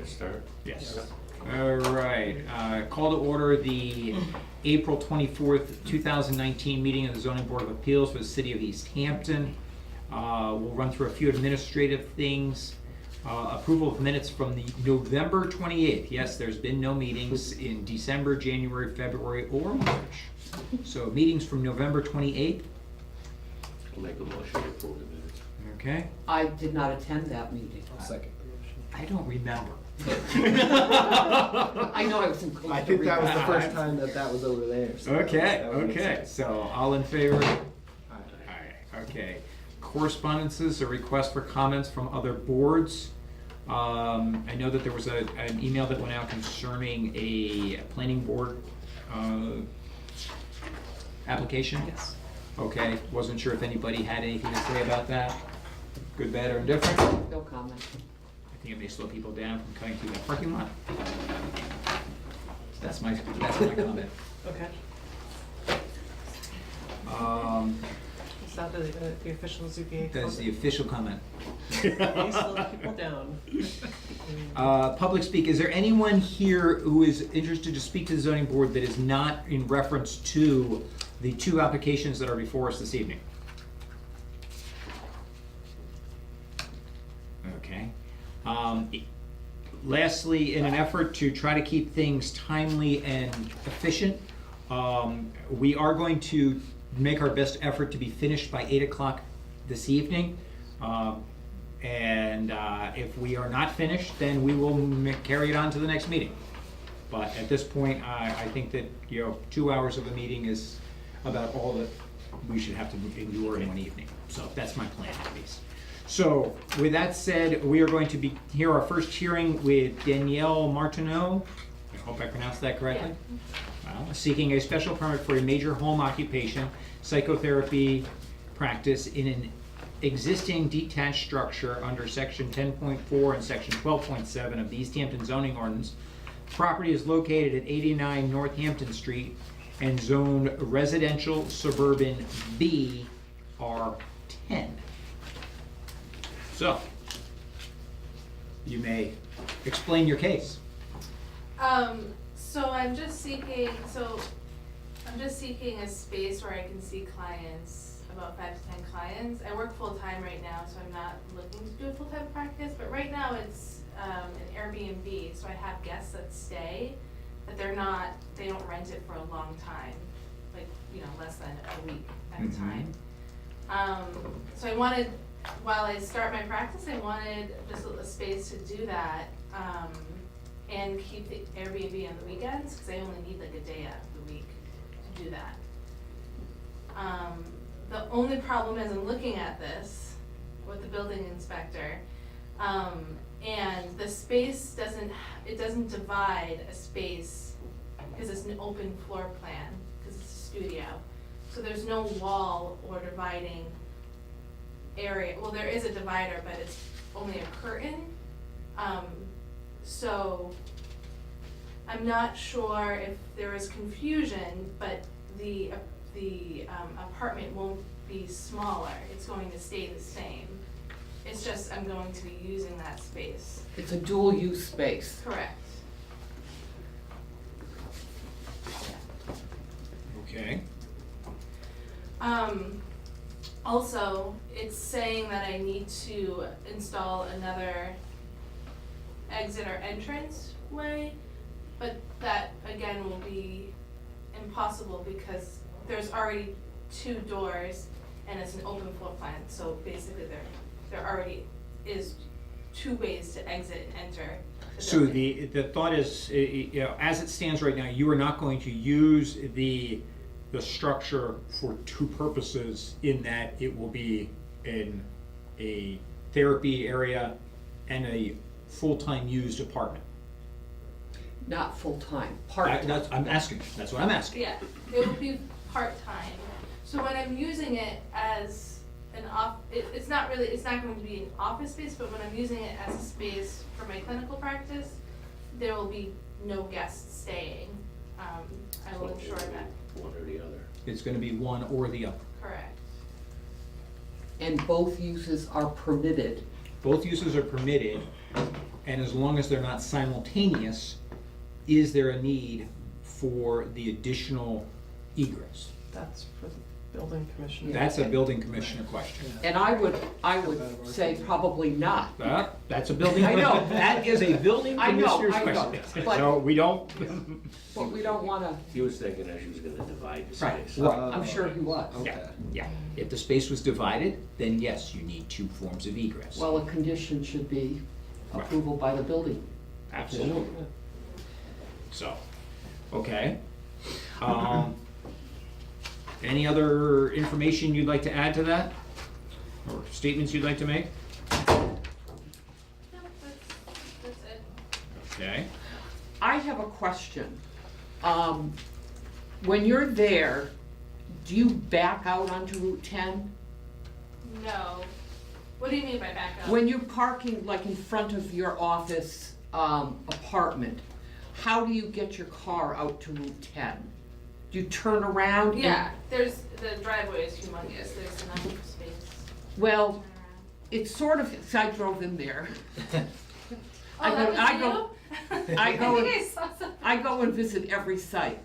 to start? Yes. All right, call to order the April 24th, 2019 meeting of the Zoning Board of Appeals for the City of Easthampton. We'll run through a few administrative things. Approval of minutes from the November 28th. Yes, there's been no meetings in December, January, February, or March. So meetings from November 28th. I'll make a motion to approve the minutes. Okay. I did not attend that meeting. Second. I don't remember. I know I was in Costa Rica. I think that was the first time that was over there. So Okay, that would make okay. sense. So all in favor? Aye. Aye, okay. Correspondences, a request for comments from other boards. I know that there was an email that went out concerning a planning board application. Yes. Okay, wasn't sure if anybody had anything to say about that. Good, bad, or indifferent? No comment. I think it may slow people down from cutting through that parking lot. That's my comment. Okay. Is that the official ZBA? That's the official comment. You slow people down. Public speak, is there anyone here who is interested to speak to the zoning board that is not in reference to the two applications that are before us this evening? Okay. Lastly, in an effort to try to keep things timely and efficient, we are going to make our best effort to be finished by 8 o'clock this evening. If we are not finished, then we will carry it on to the next meeting. But at this point, I think that 2 hours of a meeting is about all that we should have to endure in one evening. So that's my plan, at least. So with that said, we are going to hear our first hearing with Danielle Martineau. I hope I pronounced that correctly. Yeah. Well, seeking a special permit for a major home occupation psychotherapy practice in an existing detached structure under section 10.4 and section 12.7 of the Easthampton zoning ordinance. Property is located at 89 Northampton Street and zoned residential suburban B R10. So, you may explain your case. So I'm just seeking a space where I can see clients, about 5 to 10 clients. I work full-time right now, so I'm not looking to do a full-time practice, but right now it's an Airbnb, so I have guests that stay, but they don't rent it for a long time, like, less than a week at a time. So I wanted, while I start my practice, I wanted just a space to do that, and keep the Airbnb on the weekends, because I only need like a day out of the week to do that. The only problem is I'm looking at this with the building inspector, and the space doesn't divide a space, because it's an open floor plan, because it's a studio. So there's no wall or dividing area. Well, there is a divider, but it's only a curtain. So I'm not sure if there is confusion, but the apartment won't be smaller. It's going to stay the same. It's just I'm going to be using that space. It's a dual-use space. Correct. Okay. Also, it's saying that I need to install another exit or entrance way, but that again will be impossible because there's already 2 doors and it's an open floor plan, so basically there already is 2 ways to exit and enter. So the thought is, as it stands right now, you are not going to use the structure for 2 purposes, in that it will be in a therapy area and a full-time used apartment. Not full-time, part-time. That's what I'm asking. Yeah, it will be part-time. So when I'm using it as an it's not going to be an office space, but when I'm using it as a space for my clinical practice, there will be no guests staying. I will ensure that. One or the other. It's going to be one or the other. Correct. And both uses are permitted. Both uses are permitted, And as long as they're not simultaneous, is there a need for the additional egress? That's for the building commissioner. That's a building commissioner question. And I would say probably not. That's a building. I know. That is a building I know, commissioner's I know, question. but- So we don't. But we don't wanna, He was thinking that he was gonna divide the Right, space. right. I'm sure he was. Yeah, yeah. If the space was divided, then yes, you need two forms of egress. Well, a condition should be Right. approval by the building. Absolutely. So, okay. Any other information you'd like to add to that? Or statements you'd like to make? No, that's it. Okay. I have a question. When you're there, do you back out onto Route 10? No. What do you mean by back up? When you're parking like in front of your office apartment, how do you get your car out to Route 10? Do you turn around? Yeah, the driveway is humongous, there's enough space. Well, Turn around. it's sort of, so I drove in there. Oh, that was I you? go- I go think and- I saw something. I go and visit every site.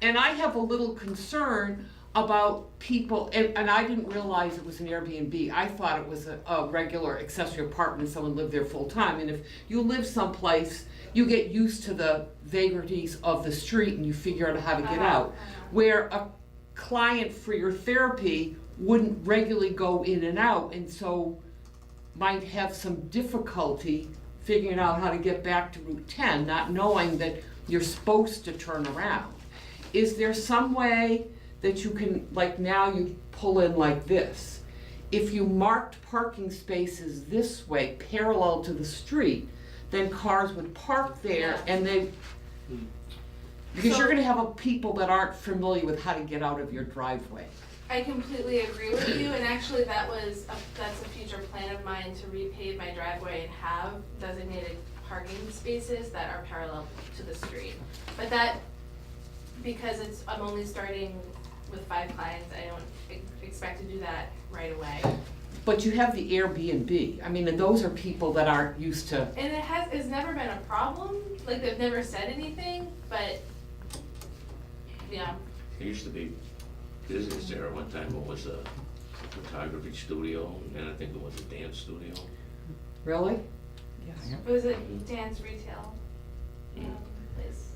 And I have a little concern about people, and I didn't realize it was an Airbnb. I thought it was a regular accessory apartment, someone lived there full time. And if you live someplace, you get used to the vagaries of the street and you figure out how to get out. Where a client for your therapy wouldn't regularly go in and out, and so might have some difficulty figuring out how to get back to Route 10, not knowing that you're supposed to turn around. Is there some way that you can, like now you pull in like this? If you marked parking spaces this way, parallel to the street, then cars would park there and they, because you're gonna have people that aren't familiar with how to get out of your driveway. I completely agree with you, and actually that's a future plan of mine, to repave my driveway and have designated parking spaces that are parallel to the street. But that, because I'm only starting with 5 clients, I don't expect to do that right away. But you have the Airbnb, I mean, and those are people that aren't used to, And it's never been a problem, like they've never said anything, but, yeah. There used to be business there at one time, what was a photography studio, and I think it was a dance studio. really? It was a dance retail place.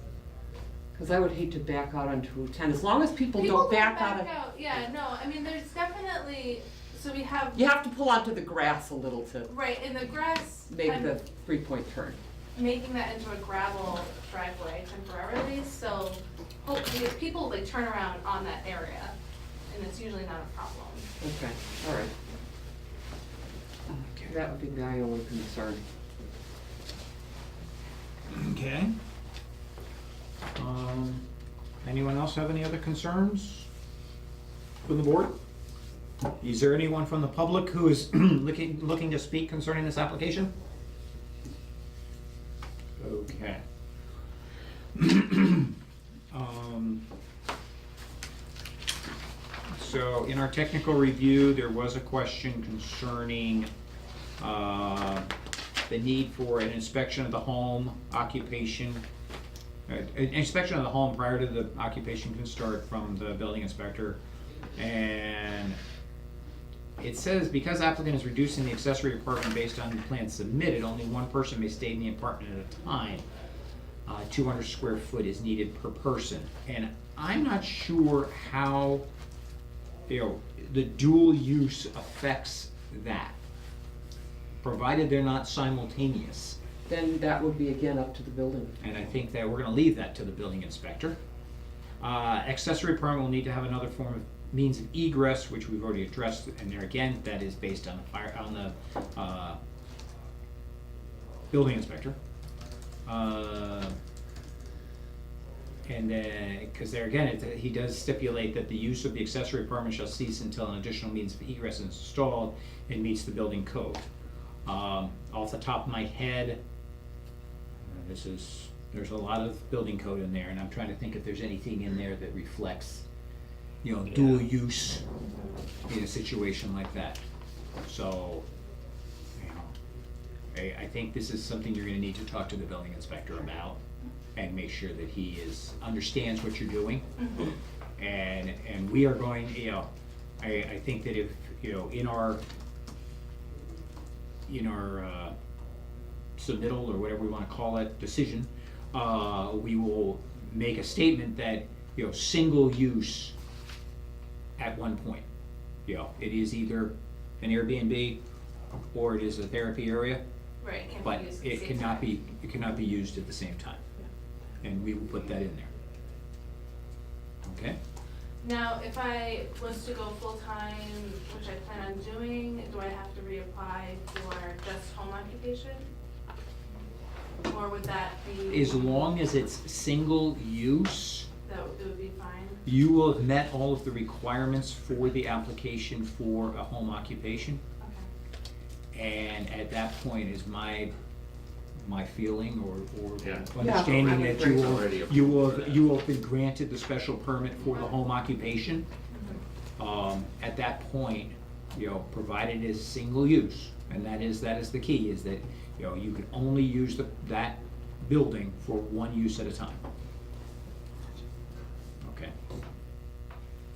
Cause I would hate to back out onto Route 10, as long as people don't back out of. Yeah, no, I mean, there's definitely, so we have, You have to pull onto the grass a little to right, in the grass, make I'm the 3-point turn. making that into a gravel driveway temporarily, so hopefully people like turn around on that area, and it's usually not a problem. Okay, all right. That would be my only concern. Okay. Anyone else have any other concerns from the board? Is there anyone from the public who is looking to speak concerning this application? Okay. So in our technical review, there was a question concerning the need for an inspection of the home, occupation. An inspection of the home prior to the occupation can start from the building inspector. And it says, because applicant is reducing the accessory apartment based on the plan submitted, only one person may stay in the apartment at a time. 200 square foot is needed per person. And I'm not sure how, the dual use affects that, provided they're not simultaneous. Then that would be again up to the building. And I think that we're gonna leave that to the building inspector. Accessory apartment will need to have another form of means of egress, which we've already addressed, and there again, that is based on the building inspector. And then, cause there again, he does stipulate that the use of the accessory apartment shall cease until an additional means of egress is installed and meets the building code. Off the top of my head, there's a lot of building code in there, and I'm trying to think if there's anything in there that reflects, dual use in a situation like that. So, I think this is something you're gonna need to talk to the building inspector about and make sure that he understands what you're doing. And we are going, I think that if, in our submittal, or whatever we wanna call it, decision, we will make a statement that, single use at one point. It is either an Airbnb or it is a therapy area, Right, it can't but be used at the it same cannot time. it cannot be used at the same time. And we will put that in there. Okay? Now, if I was to go full-time, which I plan on doing, do I have to reapply for just home occupation? Or would that be? As long as it's single use, It would be fine? you will have met all of the requirements for the application for a home occupation. Okay. And at that point is my feeling or Yeah. understanding Yeah, that you already will, approved you will, for that. you will have been granted the special permit for the home occupation. At that point, provided it's single use, and that is the key, is that, you can only use that building for one use at a time. Okay?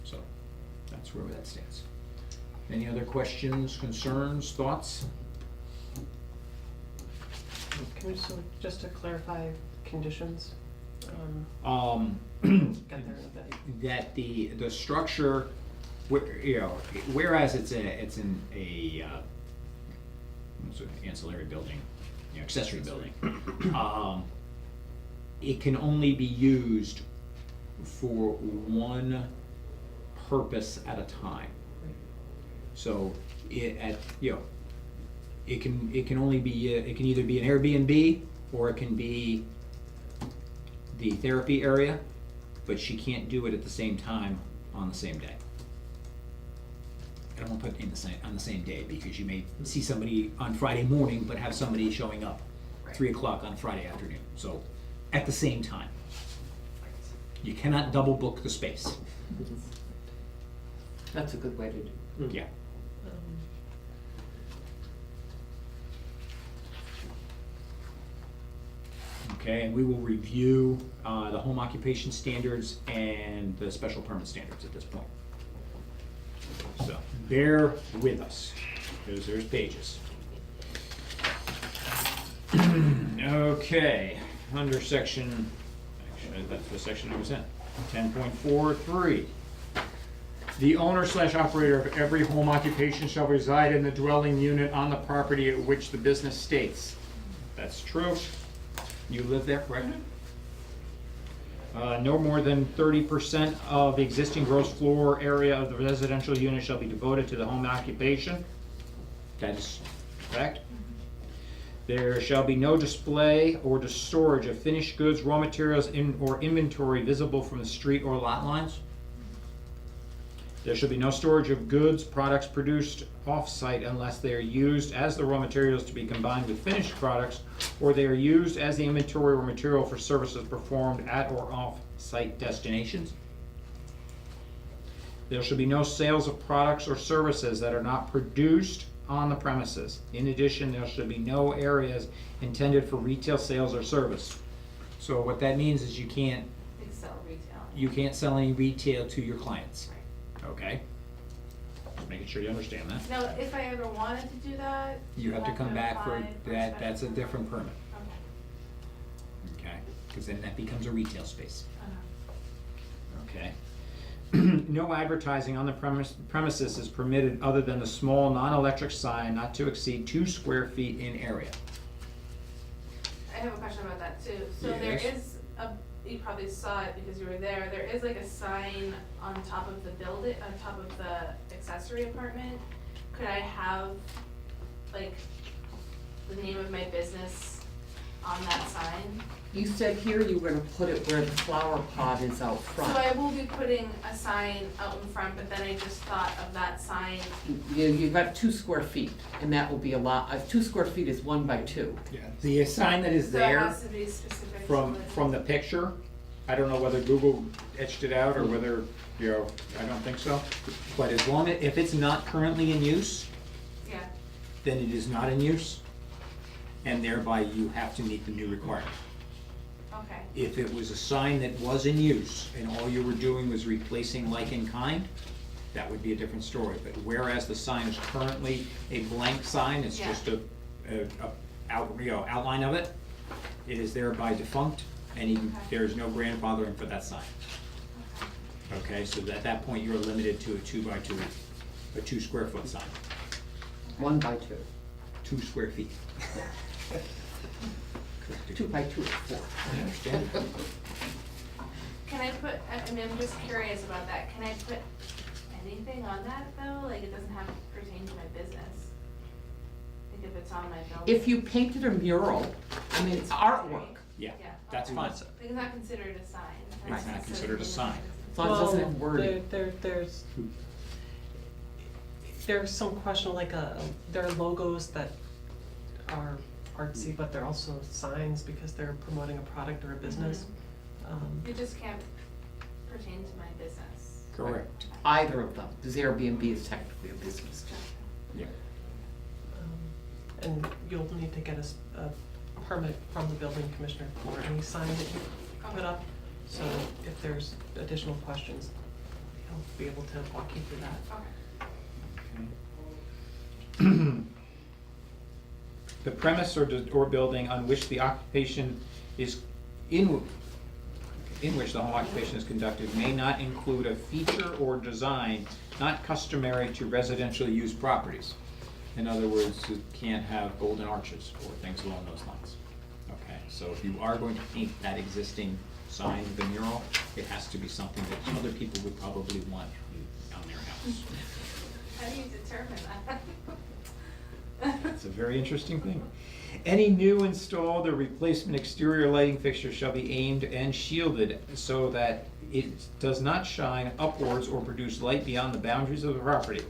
So, that's where that stands. Any other questions, concerns, thoughts? Can we just to clarify conditions? Um, Get there in a bit. that the structure, whereas it's an ancillary building, accessory building, it can only be used for one purpose at a time. So it can only be, it can either be an Airbnb or it can be the therapy area, but she can't do it at the same time on the same day. I don't want to put on the same day, because you may see somebody on Friday morning, but have somebody showing up 3 o'clock on Friday afternoon. So at the same time. You cannot double book the space. That's a good way to do. Yeah. Okay, and we will review the home occupation standards and the special permit standards at this point. So bear with us, because there's pages. Okay, under section, actually that's the section I was in, 10.43. The owner/operator of every home occupation shall reside in the dwelling unit on the property at which the business states. That's true. You live there, correct? No more than 30% of the existing gross floor area of the residential unit shall be devoted to the home occupation. That is correct. There shall be no display or storage of finished goods, raw materials, or inventory visible from the street or lot lines. There shall be no storage of goods, products produced off-site unless they are used as the raw materials to be combined with finished products, or they are used as the inventory or material for services performed at or off-site destinations. There shall be no sales of products or services that are not produced on the premises. In addition, there should be no areas intended for retail sales or service. So what that means is you can't sell any retail to your clients. Okay? Just making sure you understand that. Now, if I ever wanted to do that, You have to come back for apply that, special that's a different permit, Okay. okay? Because then that becomes a retail space, Uh-huh. okay? No advertising on the premises is permitted other than a small non-electric sign not to exceed 2 square feet in area. I have a question about that too. So there Yes. is you probably saw it because you were there, there is like a sign on top of the building, on top of the accessory apartment. Could I have like the name of my business on that sign? You said here you were gonna put it where the flower pot is out So front. I will be putting a sign out in front, but then I just thought of that sign. You've got 2 square feet, and that will be a lot, 2 square feet is 1 by 2. Yeah. The sign that is So it there has to be specific. to from what- the picture, I don't know whether Google etched it out or whether, I don't think so. But as long as, if it's not currently in use, Yeah, then it is not in use. and thereby you have to meet the new requirement. Okay, If it was a sign that was in use and all you were doing was replacing like in kind, that would be a different story. But whereas the sign is currently a blank sign, it's Yeah. just outline of it, it is thereby defunct, and Okay. there is no grandfathering for that sign. okay. Okay, so at that point, you're limited to a 2x2, a 2 square foot sign, 1 by 2. 2 square feet. 2 by 2 is 4. I understand. Can I put, I mean, I'm just curious about that, can I put anything on that though? Like, it doesn't have to pertain to my business? Like, if it's on my building? If you painted a mural, I mean, it's artwork, Yeah, Yeah, that's okay. fine. Like, it's not considered a sign. It's not considered a sign. as long as it doesn't have wording. There's some question, like, there are logos that are artsy, but they're also signs because they're promoting a product or a business. It just can't pertain to my business. Correct. Either of them, because Airbnb is technically a business. Yeah. And you'll need to get a permit from the building commissioner for any sign that you put up. So if there's additional questions, he'll be able to walk you through that. Okay. The premise or building on which the occupation is in which the home occupation is conducted may not include a feature or design not customary to residential use properties. In other words, it can't have golden arches or things along those lines. Okay, so if you are going to paint that existing sign, the mural, it has to be something that other people would probably want on their house. How do you determine that? It's a very interesting thing. Any new installed or replacement exterior lighting fixture shall be aimed and shielded so that it does not shine upwards or produce light beyond the boundaries of the property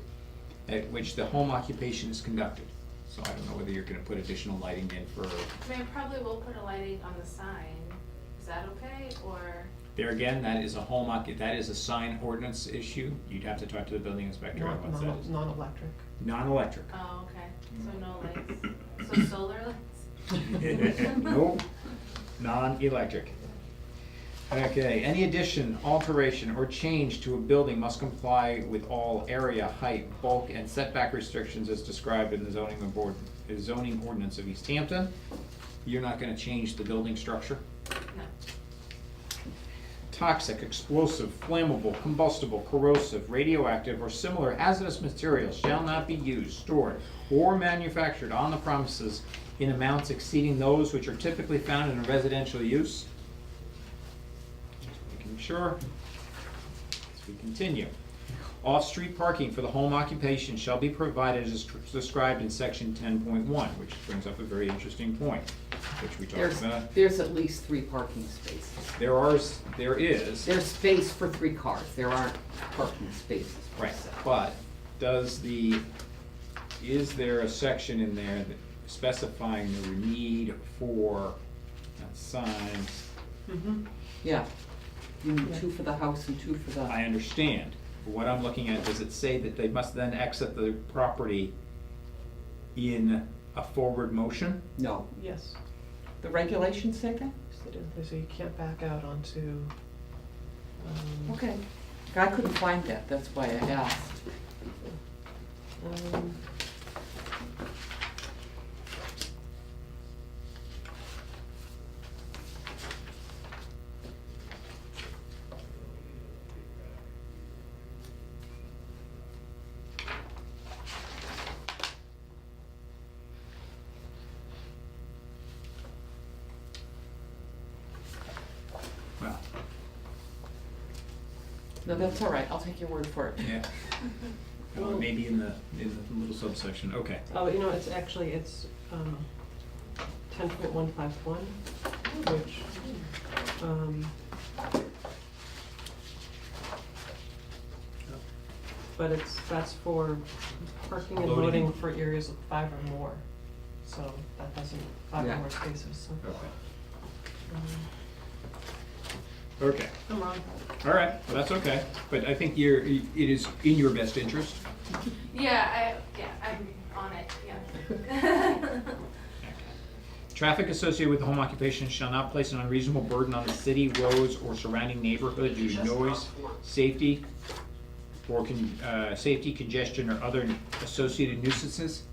at which the home occupation is conducted. So I don't know whether you're gonna put additional lighting in for, I mean, I probably will put a lighting on the sign. Is that okay, or? there again, that is that is a sign ordinance issue. You'd have to talk to the building inspector on what that is. Non-electric. Non-electric. Oh, okay, so no lights, so solar lights? Nope, non-electric. Okay, any addition, alteration, or change to a building must comply with all area, height, bulk, and setback restrictions as described in the zoning ordinance of Easthampton. You're not gonna change the building structure. No. Toxic, explosive, flammable, combustible, corrosive, radioactive, or similar hazardous materials shall not be used, stored, or manufactured on the premises in amounts exceeding those which are typically found in a residential use. Just making sure. As we continue. Off-street parking for the home occupation shall be provided as described in section 10.1, which brings up a very interesting point, which we talked about. There's at least 3 parking spaces. There is. There's space for 3 cars, there aren't parking spaces. per Right, se. but is there a section in there that specifying the need for signs? Yeah, you need 2 for the house and 2 for the. I understand, but what I'm looking at, does it say that they must then exit the property in a forward motion? No, Yes, the regulations say that? yes, they do. They say you can't back out onto, Okay, I couldn't find that, that's why I asked. um, Well, No, that's all right, I'll take your word for it. yeah. Oh, maybe in the little subsection, okay. oh, you know, it's 10.151, which, but that's for parking and Loading. loading for areas of 5 or more. So that doesn't, 5 or Yeah. more spaces, so. Okay. um, Okay, I'm wrong. all right, well, that's okay, but I think it is in your best interest. Yeah, I'm on it, yeah. Traffic associated with the home occupation shall not place an unreasonable burden on the city, roads, or surrounding neighborhood due to noise, safety, or safety, congestion, or other associated nuisances.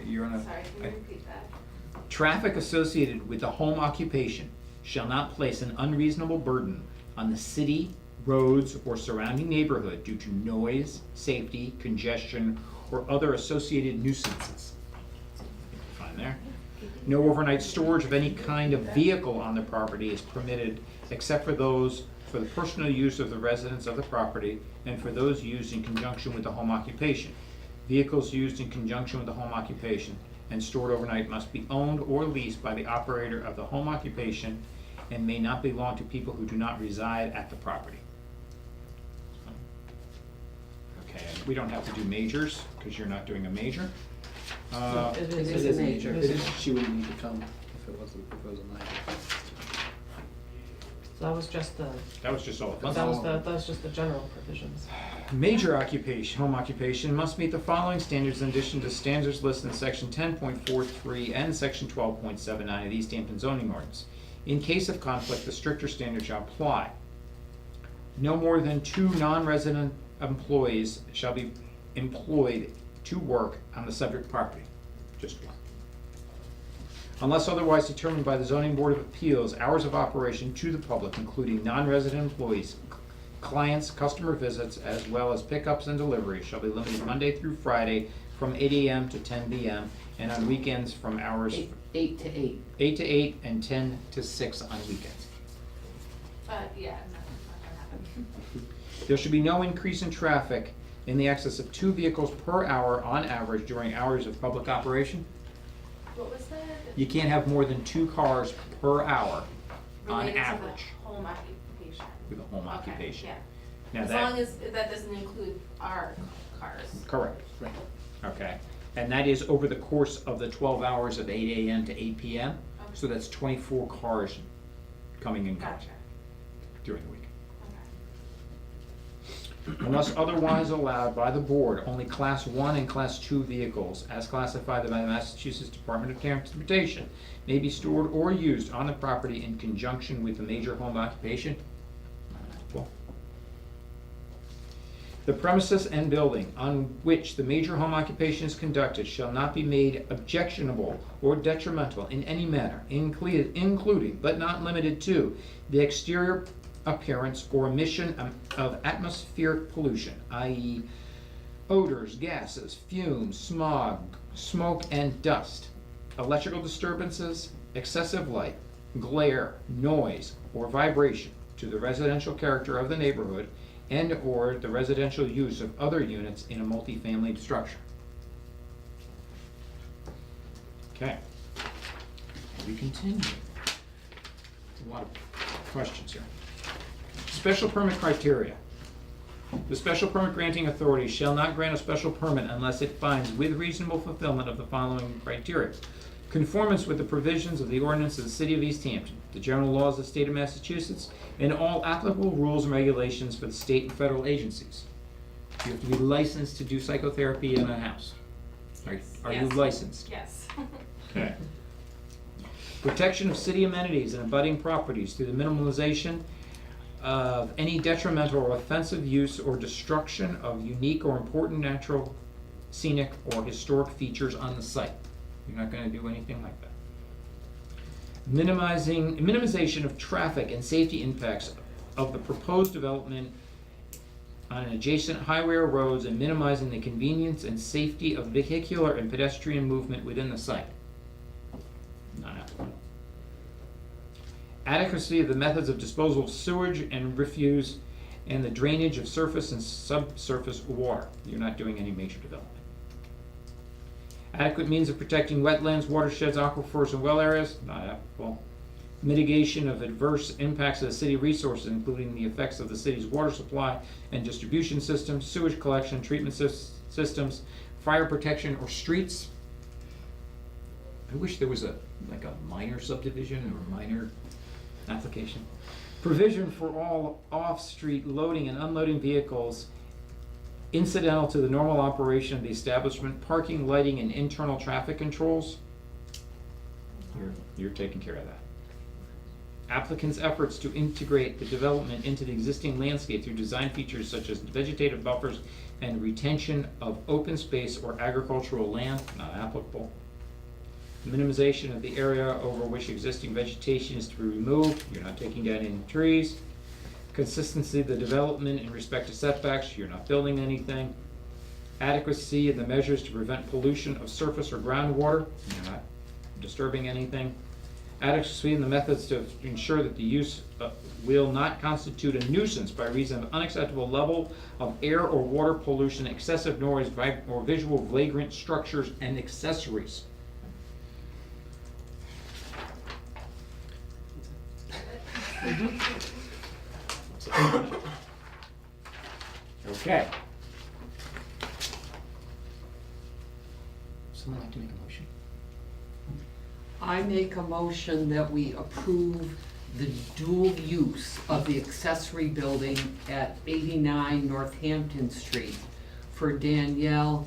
You're on a. Sorry, can you repeat that? Traffic associated with the home occupation shall not place an unreasonable burden on the city, roads, or surrounding neighborhood due to noise, safety, congestion, or other associated nuisances. Fine there. No overnight storage of any kind of vehicle on the property is permitted except for those for the personal use of the residents of the property and for those used in conjunction with the home occupation. Vehicles used in conjunction with the home occupation and stored overnight must be owned or leased by the operator of the home occupation and may not belong to people who do not reside at the property. Okay, and we don't have to do majors because you're not doing a major. It is a major. It is. She wouldn't need to come if it wasn't minor. So that was just the, That was just all the fun. that was just the general provisions. Major occupation, home occupation must meet the following standards in addition to standards listed in section 10.43 and section 12.79 of the Easthampton zoning ordinance. In case of conflict, the stricter standards shall apply. No more than 2 non-resident employees shall be employed to work on the subject property. Just one. Unless otherwise determined by the zoning board of appeals, hours of operation to the public, including non-resident employees, clients, customer visits, as well as pickups and deliveries, shall be limited Monday through Friday from 8 a.m. to 10 p.m. and on weekends from hours 8 to 8. 8 to 8 and 10 to 6 on weekends. Yeah, not gonna happen. There should be no increase in traffic in the excess of 2 vehicles per hour on average during hours of public operation. What was that? You can't have more than 2 cars per hour on Related to the average home occupation. with a home Okay, occupation. yeah. Now As that, long as that doesn't include our cars. correct, Right. okay. And that is over the course of the 12 hours of 8 a.m. to 8 p.m. Okay. So that's 24 cars coming and going Gotcha. during the week. Okay. Unless otherwise allowed by the board, only Class 1 and Class 2 vehicles, as classified by the Massachusetts Department of Transportation, may be stored or used on the property in conjunction with the major home occupation. Cool. The premises and building on which the major home occupation is conducted shall not be made objectionable or detrimental in any manner, including, but not limited to, the exterior appearance or emission of atmospheric pollution, i.e. odors, gases, fumes, smog, smoke, and dust, electrical disturbances, excessive light, glare, noise, or vibration to the residential character of the neighborhood and/or the residential use of other units in a multifamily structure. Okay. We continue. A lot of questions here. Special permit criteria. The special permit granting authority shall not grant a special permit unless it finds with reasonable fulfillment of the following criteria. Conformance with the provisions of the ordinance of the City of Easthampton, the general laws of the state of Massachusetts, and all applicable rules and regulations for the state and federal agencies. You have to be licensed to do psychotherapy in a house. Are you Yes. licensed? Yes. Okay. Protection of city amenities and abutting properties through the minimalization of any detrimental or offensive use or destruction of unique or important natural, scenic, or historic features on the site. You're not gonna do anything like that. Minimization of traffic and safety impacts of the proposed development on adjacent highway or roads and minimizing the convenience and safety of vehicular and pedestrian movement within the site. Not applicable. Adequacy of the methods of disposal of sewage and refuse and the drainage of surface and subsurface water. You're not doing any major development. Adequate means of protecting wetlands, watersheds, aquifers, and well areas, not applicable. Mitigation of adverse impacts of the city resources, including the effects of the city's water supply and distribution systems, sewage collection, treatment systems, fire protection, or streets. I wish there was a minor subdivision or a minor application. Provision for all off-street loading and unloading vehicles incidental to the normal operation of the establishment, parking, lighting, and internal traffic controls. You're taking care of that. Applicant's efforts to integrate the development into the existing landscape through design features such as vegetative buffers and retention of open space or agricultural land, not applicable. Minimization of the area over which existing vegetation is to be removed, you're not taking down any trees. Consistency of the development in respect to setbacks, you're not building anything. Adequacy of the measures to prevent pollution of surface or groundwater, you're not disturbing anything. Adequacy in the methods to ensure that the use will not constitute a nuisance by reason of unacceptable level of air or water pollution, excessive noise, or visual flagrant structures and accessories. Okay. Someone like to make a motion? I make a motion that we approve the dual use of the accessory building at 89 Northampton Street for Danielle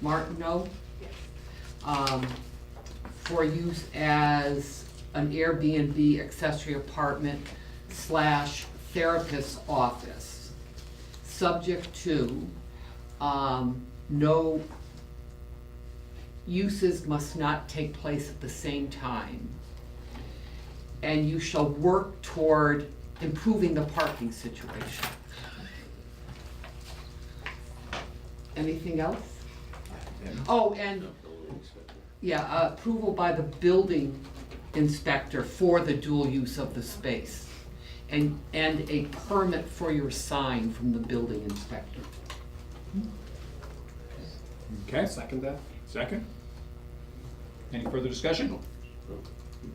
Martineau, for use as an Airbnb accessory apartment / therapist's office, subject to, no uses must not take place at the same time. And you shall work toward improving the parking situation. Anything else? Oh, and, No building inspector. yeah, approval by the building inspector for the dual use of the space. And a permit for your sign from the building inspector. Okay, Second that? second. Any further discussion?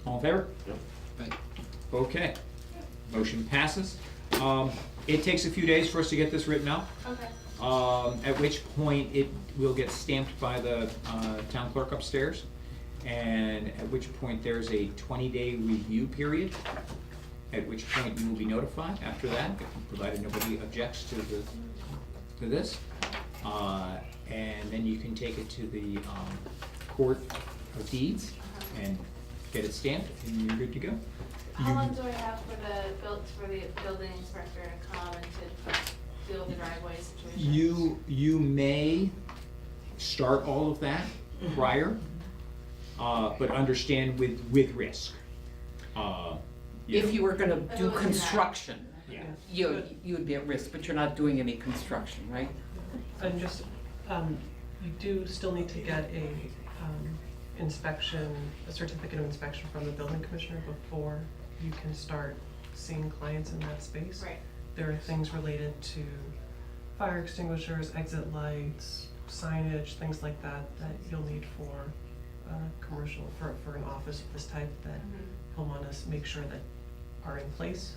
All in favor? Yep. Right. Okay. Motion passes. It takes a few days for us to get this written out, Okay. at which point it will get stamped by the town clerk upstairs, and at which point there's a 20-day review period, at which point you will be notified after that, provided nobody objects to this. And then you can take it to the court of deeds and get it stamped, and you're good to go. How long do I have for the building inspector to come and to deal with the driveway situation? You may start all of that prior, but understand with risk. If you were gonna If it do was in that- construction, Yeah. you would be at risk, but you're not doing any construction, right? And just, you do still need to get a inspection, a certificate of inspection from the building commissioner before you can start seeing clients in that space. Right. There are things related to fire extinguishers, exit lights, signage, things like that, that you'll need for commercial, for an office of this type that he'll want us to make sure that are in place.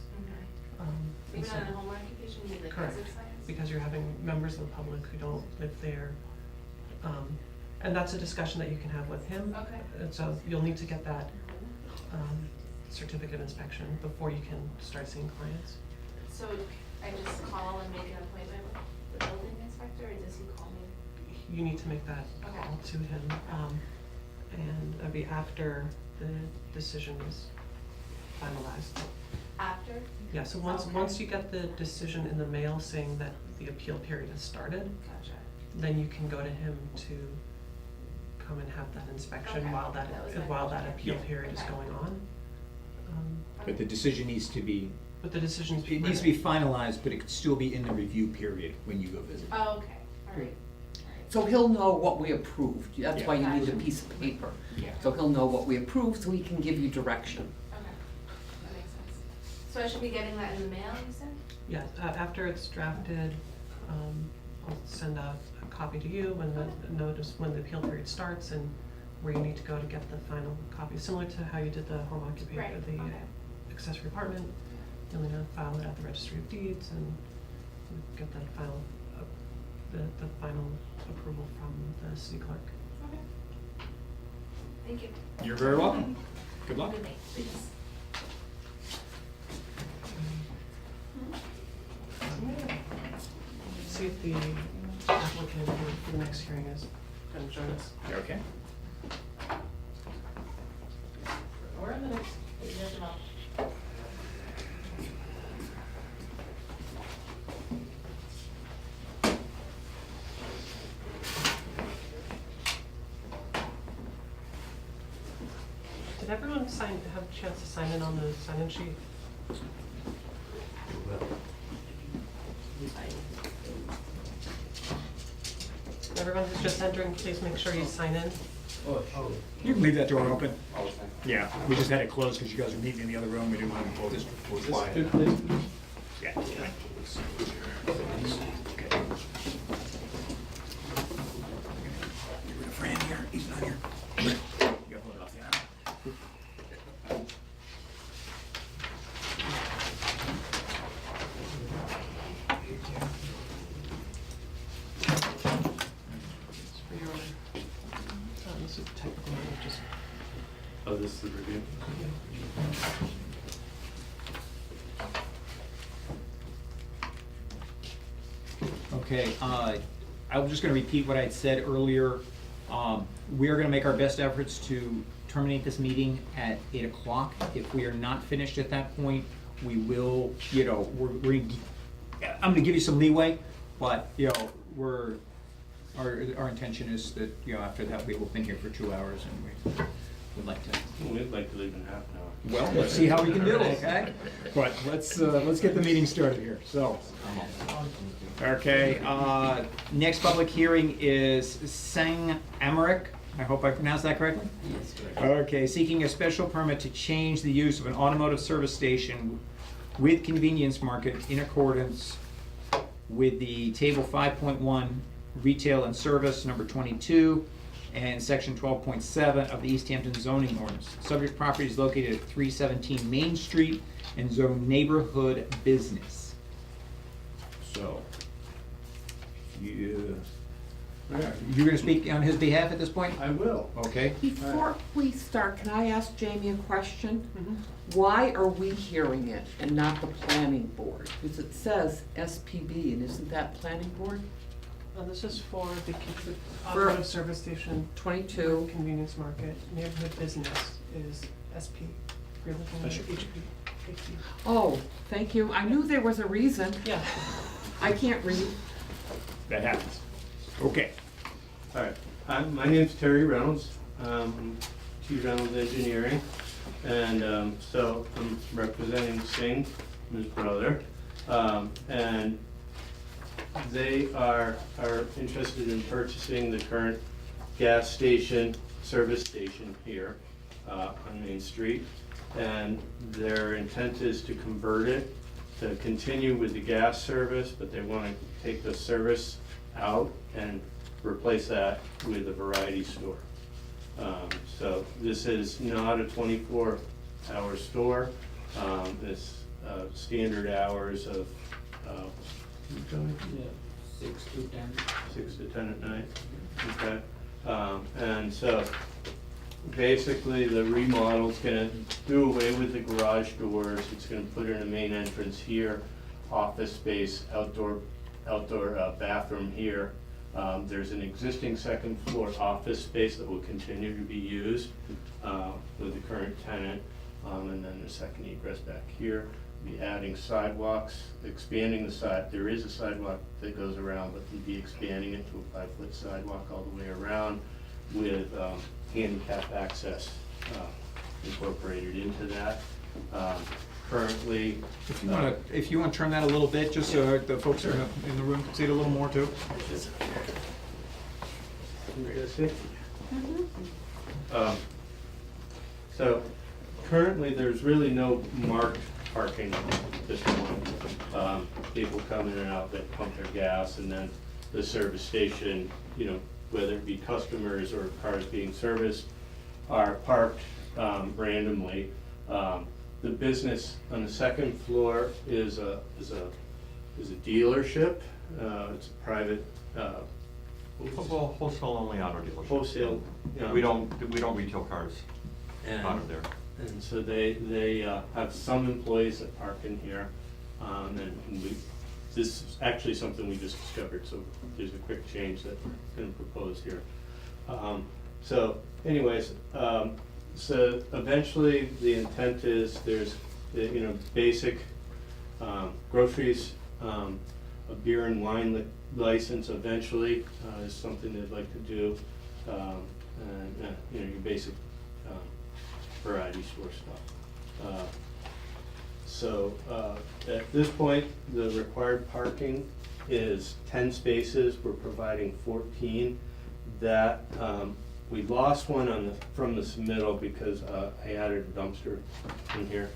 And Even so- on a home occupation, you need like Correct. exit signs? Because you're having members of the public who don't live there. And that's a discussion that you can have with him. Okay. And so you'll need to get that certificate of inspection before you can start seeing clients. So I just call and make an appointment with the building inspector, or does he call me? You need to make that Okay. call to him, and that'd be after the decision is finalized. After? Yeah, so Okay. once you get the decision in the mail saying that the appeal period has started, Gotcha. then you can go to him to come and have that inspection Okay. while That was my while that question. appeal Yeah. period is Okay. going on. But the decision needs to be, But the decision's. it needs to be finalized, but it could still be in the review period when you go visit. Oh, okay, alright. So he'll know what we approved, that's why you need a Gotcha. piece of paper. Yeah. So he'll know what we approved, so he can give you direction. Okay, that makes sense. So I should be getting that in the mail, you said? Yeah, after it's drafted, I'll send out a copy to you when the notice, when the appeal period starts and where you need to go to get the final copy, similar to how you did the home occupation, Right, the okay. accessory apartment. You'll need to file it at the registry of deeds and get that final, the final approval from the city clerk. Okay. Thank you. You're very welcome. Good luck. Good night, please. See if the applicant for the next hearing is gonna join us. Okay. help. Did everyone have a chance to sign in on the sign-in sheet? Everyone who's just entering, please make sure you sign in. You can leave that door open. Yeah, we just had it closed because you guys were meeting in the other room. We didn't want to close this. Yeah. Right. Okay. Get rid of Fran here. He's not here. You gotta pull it off the arm. It's for your, this is technical, just. Oh, this is the review? Okay, I'm just gonna repeat what I had said earlier. We are gonna make our best efforts to terminate this meeting at 8 o'clock. If we are not finished at that point, we will, I'm gonna give you some leeway, but, our intention is that, after that, we will have been here for 2 hours and we would like to. We'd like to leave in half an hour. Well, let's see how we can do it, okay? But let's get the meeting started here, so. Okay, next public hearing is Sang Emmerich. I hope I pronounced that correctly? Yes, correct. Okay, seeking a special permit to change the use of an automotive service station with convenience market in accordance with the table 5.1 retail and service number 22 and section 12.7 of the Easthampton zoning ordinance. Subject property is located at 317 Main Street and zone neighborhood business. So, you're gonna speak on his behalf at this point? I will. Okay. Before we start, can I ask Jamie a question? Mm-hmm. Why are we hearing it and not the planning board? Because it says SPB, and isn't that planning board? This is for the automotive service station. 22. Convenience market, neighborhood business is SP. You're looking at HP. Oh, thank you. I knew there was a reason. Yeah. I can't read. That happens. Okay. All right. My name's Terry Reynolds. T. Reynolds Engineering. And so I'm representing Singh, his brother. And they are interested in purchasing the current gas station, service station here on Main Street. And their intent is to convert it to continue with the gas service, but they want to take the service out and replace that with a variety store. So this is not a 24-hour store. It's standard hours of 6 to 10. 6 to 10 at night. Okay. And so basically the remodel's gonna do away with the garage doors. It's gonna put in a main entrance here, office space, outdoor bathroom here. There's an existing second floor office space that will continue to be used with the current tenant. And then the second egress back here. Be adding sidewalks, expanding the side. There is a sidewalk that goes around, but we'll be expanding it to a 5-foot sidewalk all the way around with handicap access incorporated into that. Currently, If you wanna turn that a little bit, just so the folks who are in the room can see it a little more too. So currently, there's really no marked parking at this point. People come in and out, they pump their gas, and then the service station, whether it be customers or cars being serviced, are parked randomly. The business on the second floor is a dealership. It's a private Well, wholesale only auto dealership. wholesale. We don't retail cars out of there. And so they have some employees that park in here. This is actually something we just discovered, so there's a quick change that we're gonna propose here. So anyways, So eventually, the intent is there's, basic groceries, a beer and wine license eventually is something they'd like to do. And, your basic variety store stuff. So at this point, the required parking is 10 spaces. We're providing 14. That, we lost one from the submittal because I added a dumpster in here,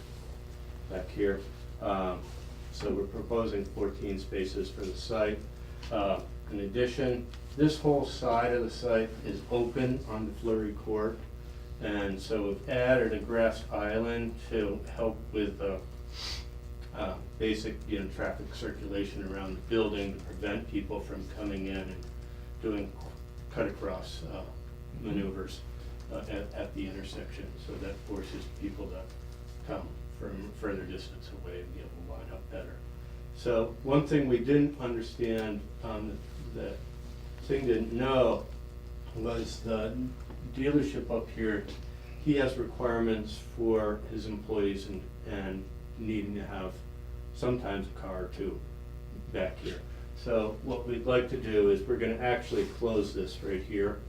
back here. So we're proposing 14 spaces for the site. In addition, this whole side of the site is open on the Fleury Court. And so we've added a grass island to help with basic, traffic circulation around the building to prevent people from coming in and doing cut across maneuvers at the intersection. So that forces people to come from further distance away and be able to line up better. So one thing we didn't understand, that Singh didn't know, was the dealership up here, he has requirements for his employees and needing to have sometimes a car or two back here. So what we'd like to do is we're gonna actually close this right here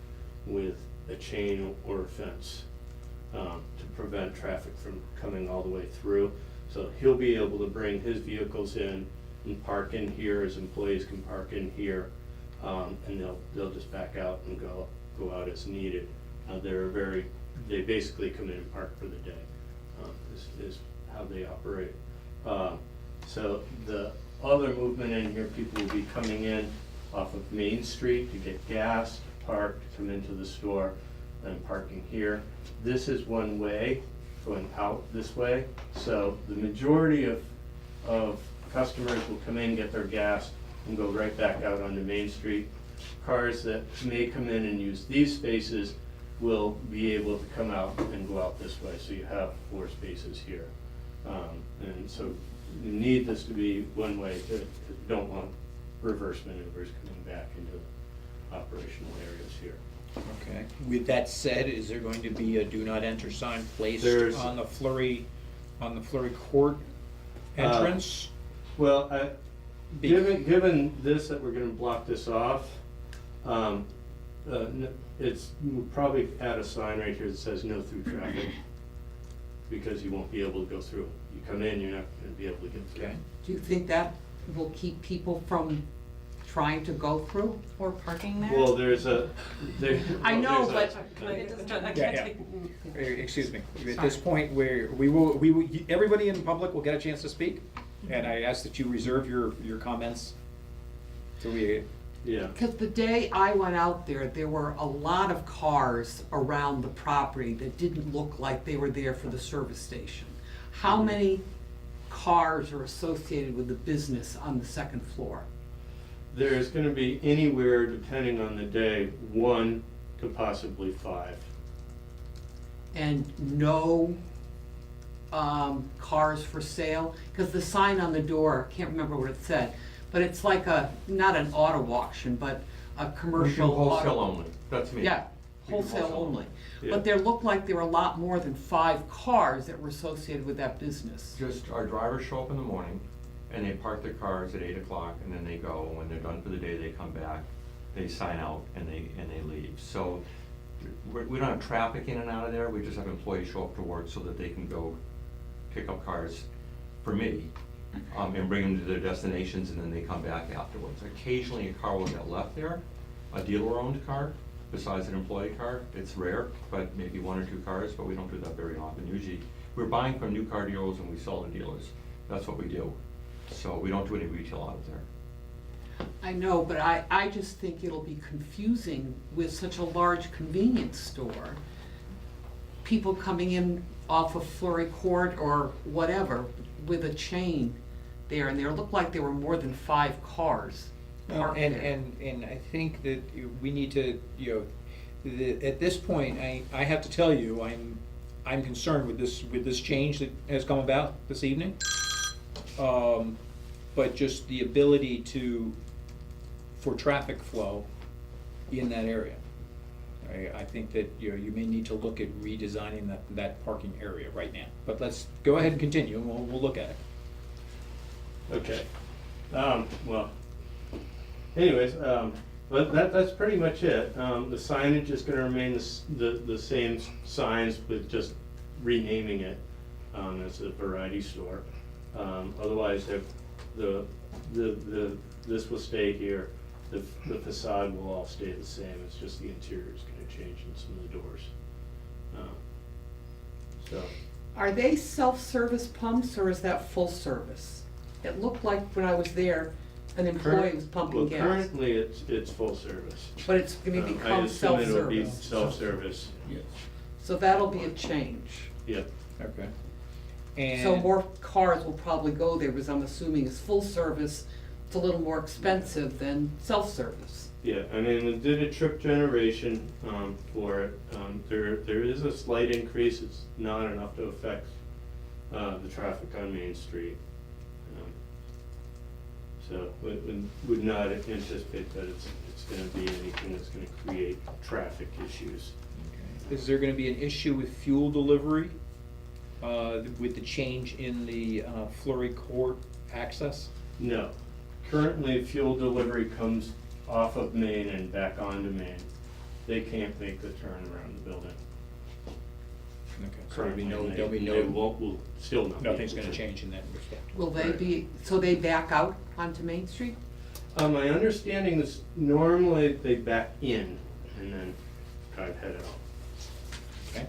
with a chain or a fence to prevent traffic from coming all the way through. So he'll be able to bring his vehicles in and park in here, his employees can park in here, and they'll just back out and go out as needed. They basically come in and park for the day, is how they operate. So the other movement in here, people will be coming in off of Main Street to get gas, to park, to come into the store, and parking here. This is one way, going out this way. So the majority of customers will come in, get their gas, and go right back out onto Main Street. Cars that may come in and use these spaces will be able to come out and go out this way. So you have 4 spaces here. And so you need this to be one way, you don't want reverse maneuvers coming back into operational areas here. Okay. With that said, is there going to be a do not enter sign placed There's- on the Fleury Court entrance? Well, given this, that we're gonna block this off, we'll probably add a sign right here that says no through traffic, because you won't be able to go through. You come in, you're not gonna be able to get through. Okay. Do you think that will keep people from trying to go through? Or parking there? Well, I know, there's a- but Can I Yeah, can't yeah. take. Excuse me, at this point where we will, everybody in public will get a chance to speak, and I ask that you reserve your comments till we, Yeah. because the day I went out there were a lot of cars around the property that didn't look like they were there for the service station. How many cars are associated with the business on the second floor? There's gonna be anywhere, depending on the day, 1 to possibly 5. And no cars for sale? Because the sign on the door, I can't remember what it said, but it's like not an auto auction, but a commercial auto. Wholesale only, that's me. Yeah, We do wholesale only. Yeah. But there looked like there were a lot more than 5 cars that were associated with that business. Just our drivers show up in the morning and they park their cars at 8 o'clock and then they go. When they're done for the day, they come back, they sign out and they leave. So we don't have traffic in and out of there, we just have employees show up to work so that they can go pick up cars for me and bring them to their destinations and then they come back afterwards. Occasionally a car will get left there, a dealer-owned car, besides an employee car. It's rare, but maybe 1 or 2 cars, but we don't do that very often. Usually, we're buying from new car dealers and we sell to dealers. That's what we do. So we don't do any retail out of there. I know, but I just think it'll be confusing with such a large convenience store. People coming in off of Fleury Court or whatever with a chain there, and there looked like there were more than 5 cars parked there. and I think that we need to, at this point, I have to tell you, I'm concerned with this change that has come about this evening. But just the ability for traffic flow in that area. I think that, you may need to look at redesigning that parking area right now. But let's go ahead and continue, and we'll look at it. Okay, well, anyways, but that's pretty much it. The signage is gonna remain the same signs with just renaming it, as a variety store. Otherwise, this will stay here, the facade will all stay the same, it's just the interior is gonna change in some of the doors. So, Are they self-service pumps or is that full service? It looked like when I was there, an employee was pumping gas. currently, it's full service. But it's gonna I become assume it'll be self-service. self-service, Yes. So that'll be a change. yeah. Okay. And. So more cars will probably go there, because I'm assuming it's full service, it's a little more expensive than self-service. Yeah, I mean, we did a trip generation, for it, there is a slight increase, it's not enough to affect, the traffic on Main Street. So, would not anticipate that it's gonna be anything that's gonna create traffic issues. Okay. Is there gonna be an issue with fuel delivery, with the change in the, Fleury Court access? No, currently fuel delivery comes off of Main and back onto Main. They can't make the turn around the building. Okay, so there'll be no, Currently, there'll be they no, will still not. be nothing's able gonna to. change in that respect. Will they Right. be, so they back out onto Main Street? My understanding is normally they back in and then kind of head out. Okay?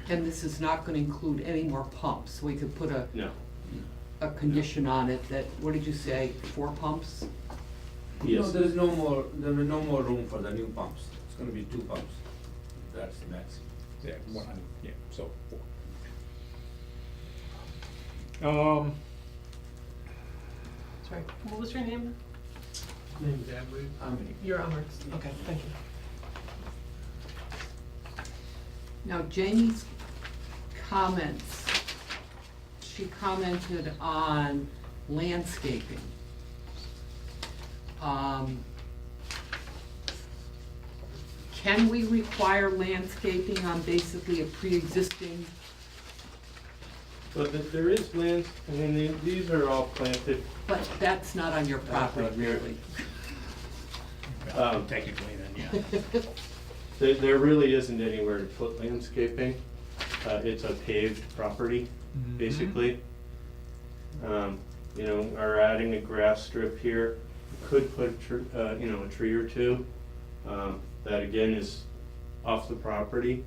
And this is not gonna include any more pumps, so we could put No, a condition on it that, what did you say, 4 pumps? No, yes, there is no more room for the new pumps. It's gonna be 2 pumps. That's the maximum. Yeah, yeah, so 4. Sorry, what was your name? How many? You're Amherst. Okay, thank you. Now Jamie's comments, she commented on landscaping. Can we require landscaping on basically a pre-existing? but there is land, I mean, these are all planted. But that's not on your property, not here. really. Technically then, yeah. There really isn't anywhere to put landscaping. It's a paved property, Mhm. basically. You know, are adding a grass strip here, could put, a tree or two. That again is off the property.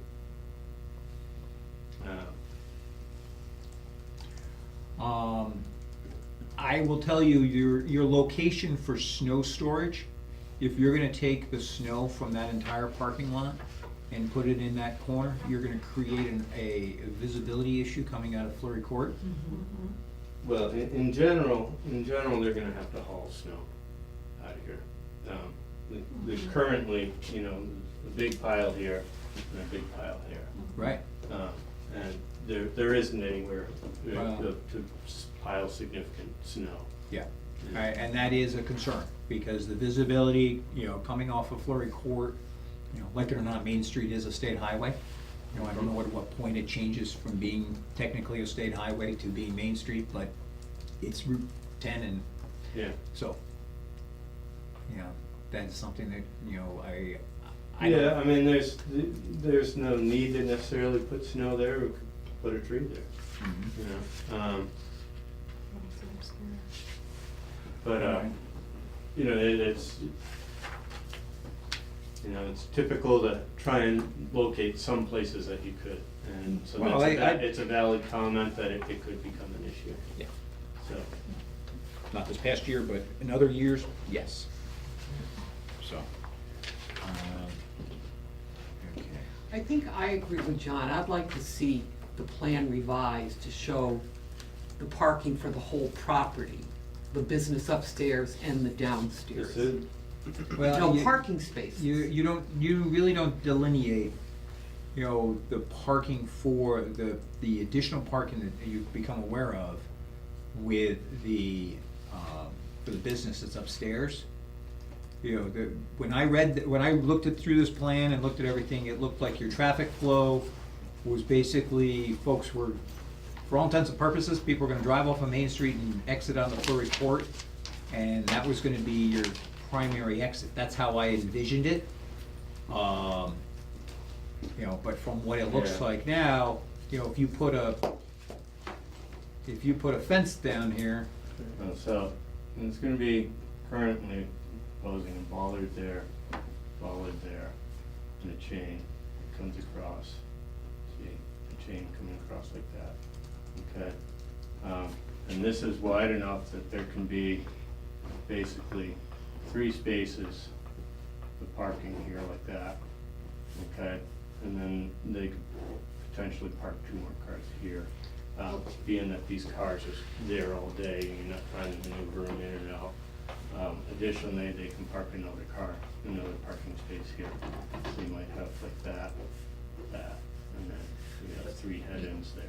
I will tell you, your location for snow storage, if you're gonna take the snow from that entire parking lot and put it in that corner, you're gonna create a visibility issue coming out of Fleury Court. Well, in general, they're gonna have to haul snow out of here. There's currently, a big pile here and a big pile here. Right. And there isn't anywhere Wow. to pile significant snow. Yeah, and that is a concern, because the visibility, coming off of Fleury Court, like it or not, Main Street is a state highway. I don't know at what point it changes from being technically a state highway to being Main Street, but it's Route 10, and Yeah. so, that's something that, I Yeah, don't. I mean, there's no need to necessarily put snow there, we could put a tree there, Mhm. But, it's typical to try and locate some places that you could. And so Well, it's a valid comment that it could become an issue, Yeah, so. not this past year, but in other years, yes. So, okay. I think I agree with John. I'd like to see the plan revised to show the parking for the whole property, the business upstairs and the downstairs. This is- Well, No parking spaces. You really don't delineate, the parking for the additional parking that you've become aware of with the, for the business that's upstairs. You know, when I looked through this plan and looked at everything, it looked like your traffic flow was basically, folks were, for all intents and purposes, people were gonna drive off of Main Street and exit on the Fleury Court, and that was gonna be your primary exit. That's how I envisioned it. You know, but from what it looks Yeah. like now, you know, if you put a fence down here, So, and it's gonna be currently proposing a bollard there, and a chain that comes across. See, a chain coming across like that, okay? And this is wide enough that there can be basically 3 spaces of parking here like that, okay? And then they could potentially park 2 more cars here, being that these cars are there all day and you're not trying to maneuver them in and out. Additionally, they can park another parking space here. So you might have like that, and then we have 3 head-ins there.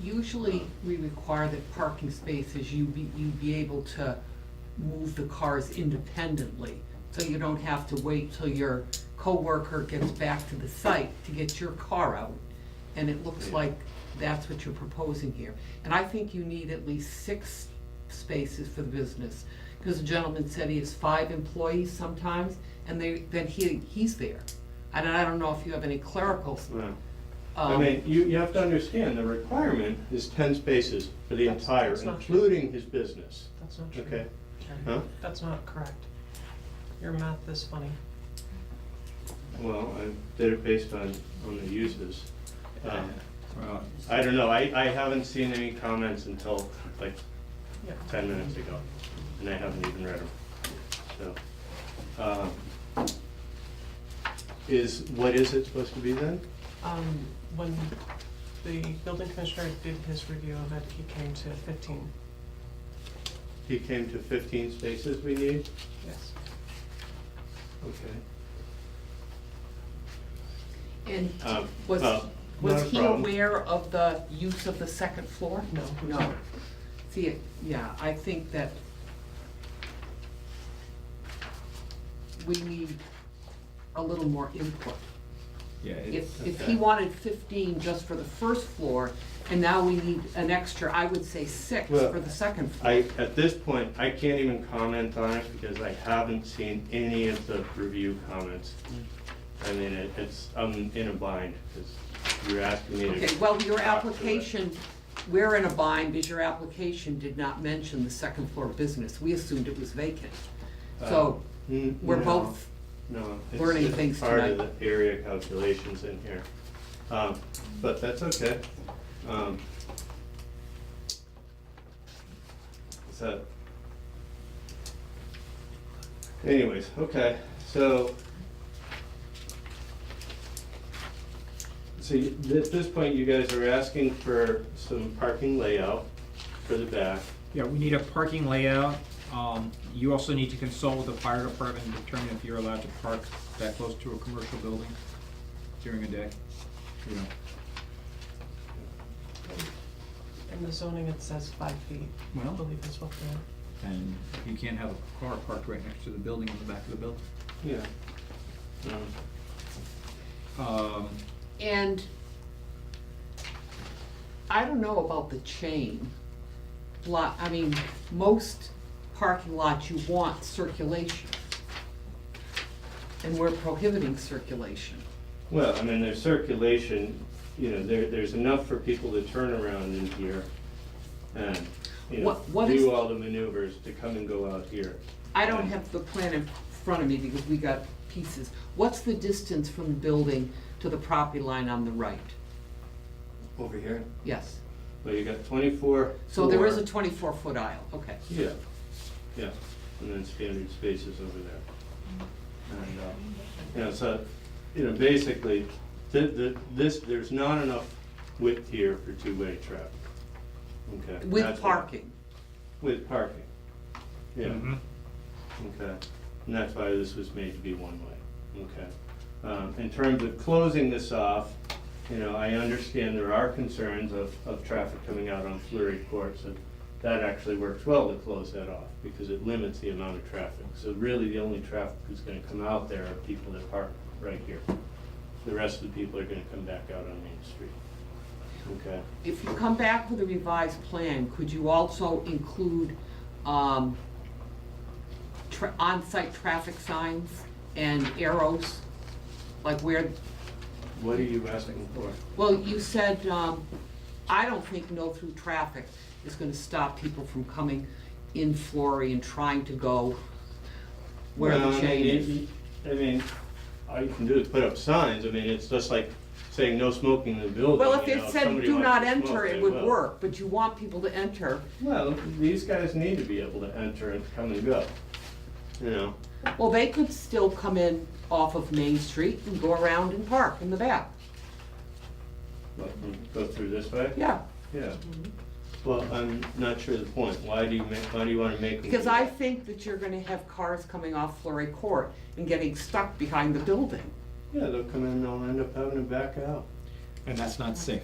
Usually, we require that parking spaces, you be able to move the cars independently, so you don't have to wait till your coworker gets back to the site to get your car out. And it looks Yeah. like that's what you're proposing here. And I think you need at least 6 spaces for the business, because the gentleman said he has 5 employees sometimes, and he's there. And I don't know if you have any clericals. Well, I mean, you have to understand, the requirement is 10 spaces for the That's- entire, that's not true. including his business, That's not true. okay? Terry. Huh? That's not correct. Your math is funny. Well, I did it based on the uses. well, I don't know, I haven't seen any comments until like Yeah. 10 minutes ago, and I haven't even read them. So, what is it supposed to be then? When the building commissioner did his review of it, he came to 15. He came to 15 spaces we need? Yes. Okay. And Well, not was a he problem. aware of the use of the second floor? No. No. See, yeah, I think that we need a little more input. yeah, If Okay. he wanted 15 just for the first floor, and now we need an extra, I would say 6 Well, for the second floor. At this point, I can't even comment on it because I haven't seen any of the review comments. I mean, I'm in a bind because you're asking me to. Okay, well, your talk to it. application, we're in a bind because your application did not mention the second floor business. We assumed it was vacant. So, we're No, both No, learning it's things part of tonight. the area calculations in here. But that's okay. So, anyways, okay, so at this point, you guys are asking for some parking layout for the back. yeah, we need a parking layout. You also need to consult with the fire department and determine if you're allowed to park that close to a commercial building during a day, you know. In the zoning, it says 5 feet. I Well- believe is what the, And you can't have a car parked right next to the building in the back of the building. Yeah. and I don't know about the chain. I mean, most parking lots, you want circulation. And we're prohibiting circulation. Well, I mean, there's circulation, you know, there's enough for people to turn around in here and, you know, What is- do all the maneuvers to come and go out here. I don't have the plan in front of me because we got pieces. What's the distance from the building to the property line on the right? Over here? Yes. Well, you got 24. So there is a 4. 24-foot aisle, okay. Yeah, yeah, and then standard spaces over there. And, you know, so, you know, basically, there's not enough width here for two-way traffic. Okay. With that's why- parking. With parking, yeah. Mhm. Okay, and that's why this was made to be one-way, okay. In terms of closing this off, you know, I understand there are concerns of traffic coming out on Fleury Court, so that actually works well to close that off, because it limits the amount of traffic. So really, the only traffic that's gonna come out there are people that park right here. The rest of the people are gonna come back out on Main Street. Okay? If you come back with a revised plan, could you also include, on-site traffic signs and arrows? Like where, What are you asking for? well, you said, I don't think no-through traffic is gonna stop people from coming in Flory and trying to go where Well, the I shade mean, is. I mean, all you can do is put up signs. I mean, it's just like saying no smoking in the building. Well, if you it know, said somebody do wants not to enter, smoke, it they would will. work, but you want people to enter. Well, these guys need to be able to enter and come and go, you know? Well, they could still come in off of Main Street and go around and park in the back. What, go through this way? Yeah, Yeah. Well, I'm not sure the point. Why do you wanna make them because do I that? think that you're gonna have cars coming off Fleury Court and getting stuck behind the building. Yeah, they'll come in and they'll end up having to back out. And that's not safe.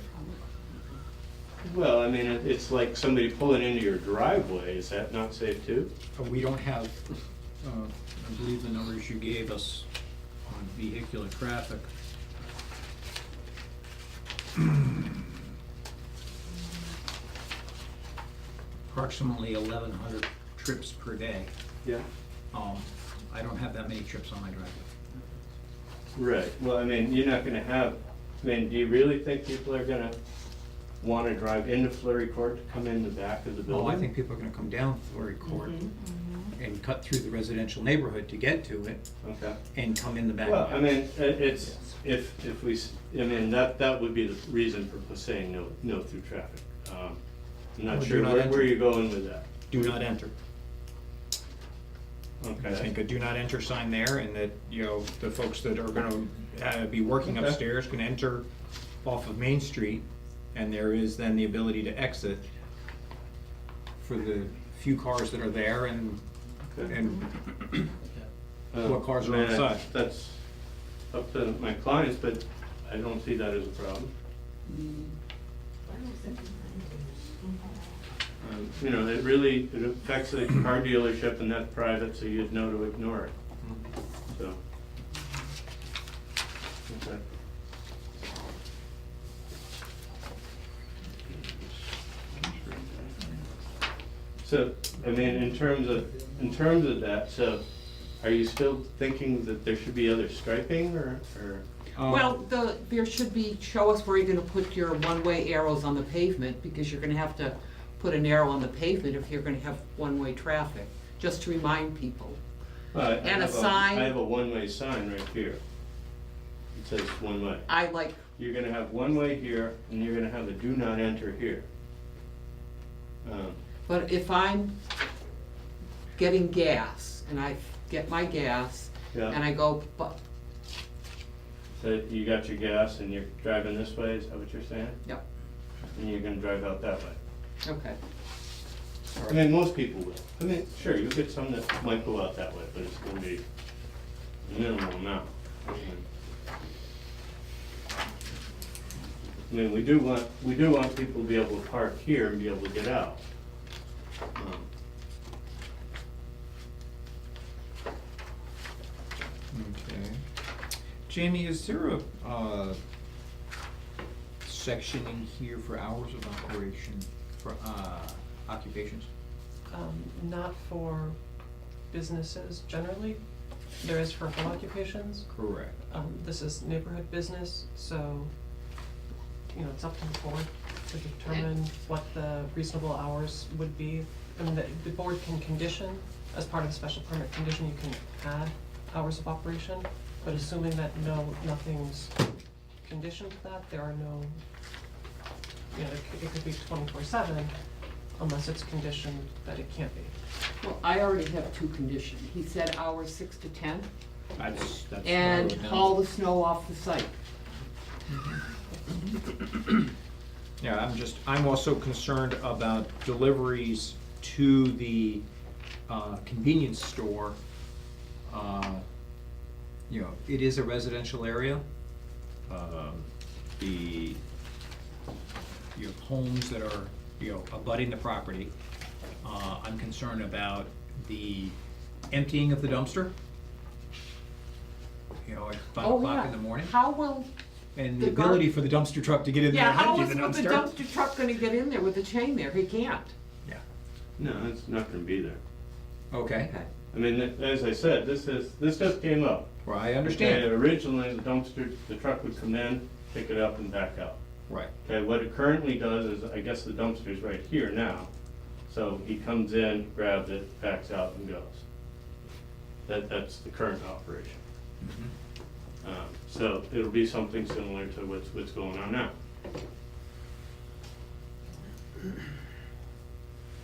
Well, I mean, it's like somebody pulling into your driveway. Is that not safe too? We don't have, I believe the numbers you gave us on vehicular traffic. Approximately 1,100 trips per day. Yeah. I don't have that many trips on my driveway. Right, well, I mean, you're not gonna have, I mean, do you really think people are gonna wanna drive into Fleury Court to come in the back of the building? Well, I think people are gonna come down Fleury Court and cut through the residential neighborhood to get to it Okay. and come in the back. Well, I mean, it's, if we, I mean, that would be the reason for saying no through traffic. I'm not Or do sure not where enter. you're going with that. Do not enter. I Okay. think a do not enter sign there, and that, you know, the folks that are gonna be working Okay. upstairs can enter off of Main Street, and there is then the ability to exit for the few cars that are there and Okay. what cars are I mean, outside. That's up to my clients, but I don't see that as a problem. You know, it really, it affects the car dealership, and that's private, so you'd know to ignore it, so. Okay. So, I mean, in terms of that, so are you still thinking that there should be other striping, or? Well, there should be, show us where you're gonna put your one-way arrows on the pavement, because you're gonna have to put an arrow on the pavement if you're gonna have one-way traffic, just to remind people. I And a have sign. I have a one-way sign right here. It says one way. I like, You're gonna have one way here, and you're gonna have a do not enter here. but if I'm getting gas, and I get my gas, Yeah. and I go, but, So you got your gas and you're driving this way, is that what you're saying? yep, And you're gonna drive out that way? okay. I mean, most people will. I mean, sure, you'll get some that might go out that way, but it's gonna be a minimal amount. I mean, we do want people to be able to park here and be able to get out. Okay. Jamie, is there a section in here for hours of operation for occupations? Not for businesses generally, there is for home occupations. Correct. This is neighborhood business, so, you know, it's up to the board to determine what the reasonable hours would be. I mean, the board can condition, as part of the special permit condition, you can add hours of operation, but assuming that nothing's conditioned to that, there are no, you know, it could be 24/7 unless it's conditioned that it can't be. Well, I already have two conditions. He said hours 6 to 10, That's what I and wrote down. haul the snow off the site. Yeah, I'm also concerned about deliveries to the convenience store. You know, it is a residential area. You have homes that are, you know, abutting the property. I'm concerned about the emptying of the dumpster. You know, at 5 Oh, o'clock yeah. in the morning, How will, and the the gar- ability for the dumpster truck to get in there yeah, and how empty is the the dumpster. dumpster truck gonna get in there with the chain there? He can't. Yeah, No, it's not gonna be there. okay, Okay. I mean, as I said, this just came up. well, I Okay, understand, originally, the truck would come in, pick it up and back out. right, Okay, what it currently does is, I guess the dumpster's right here now. So he comes in, grabs it, backs out and goes. That's the current operation. So it'll be something similar to what's going on now.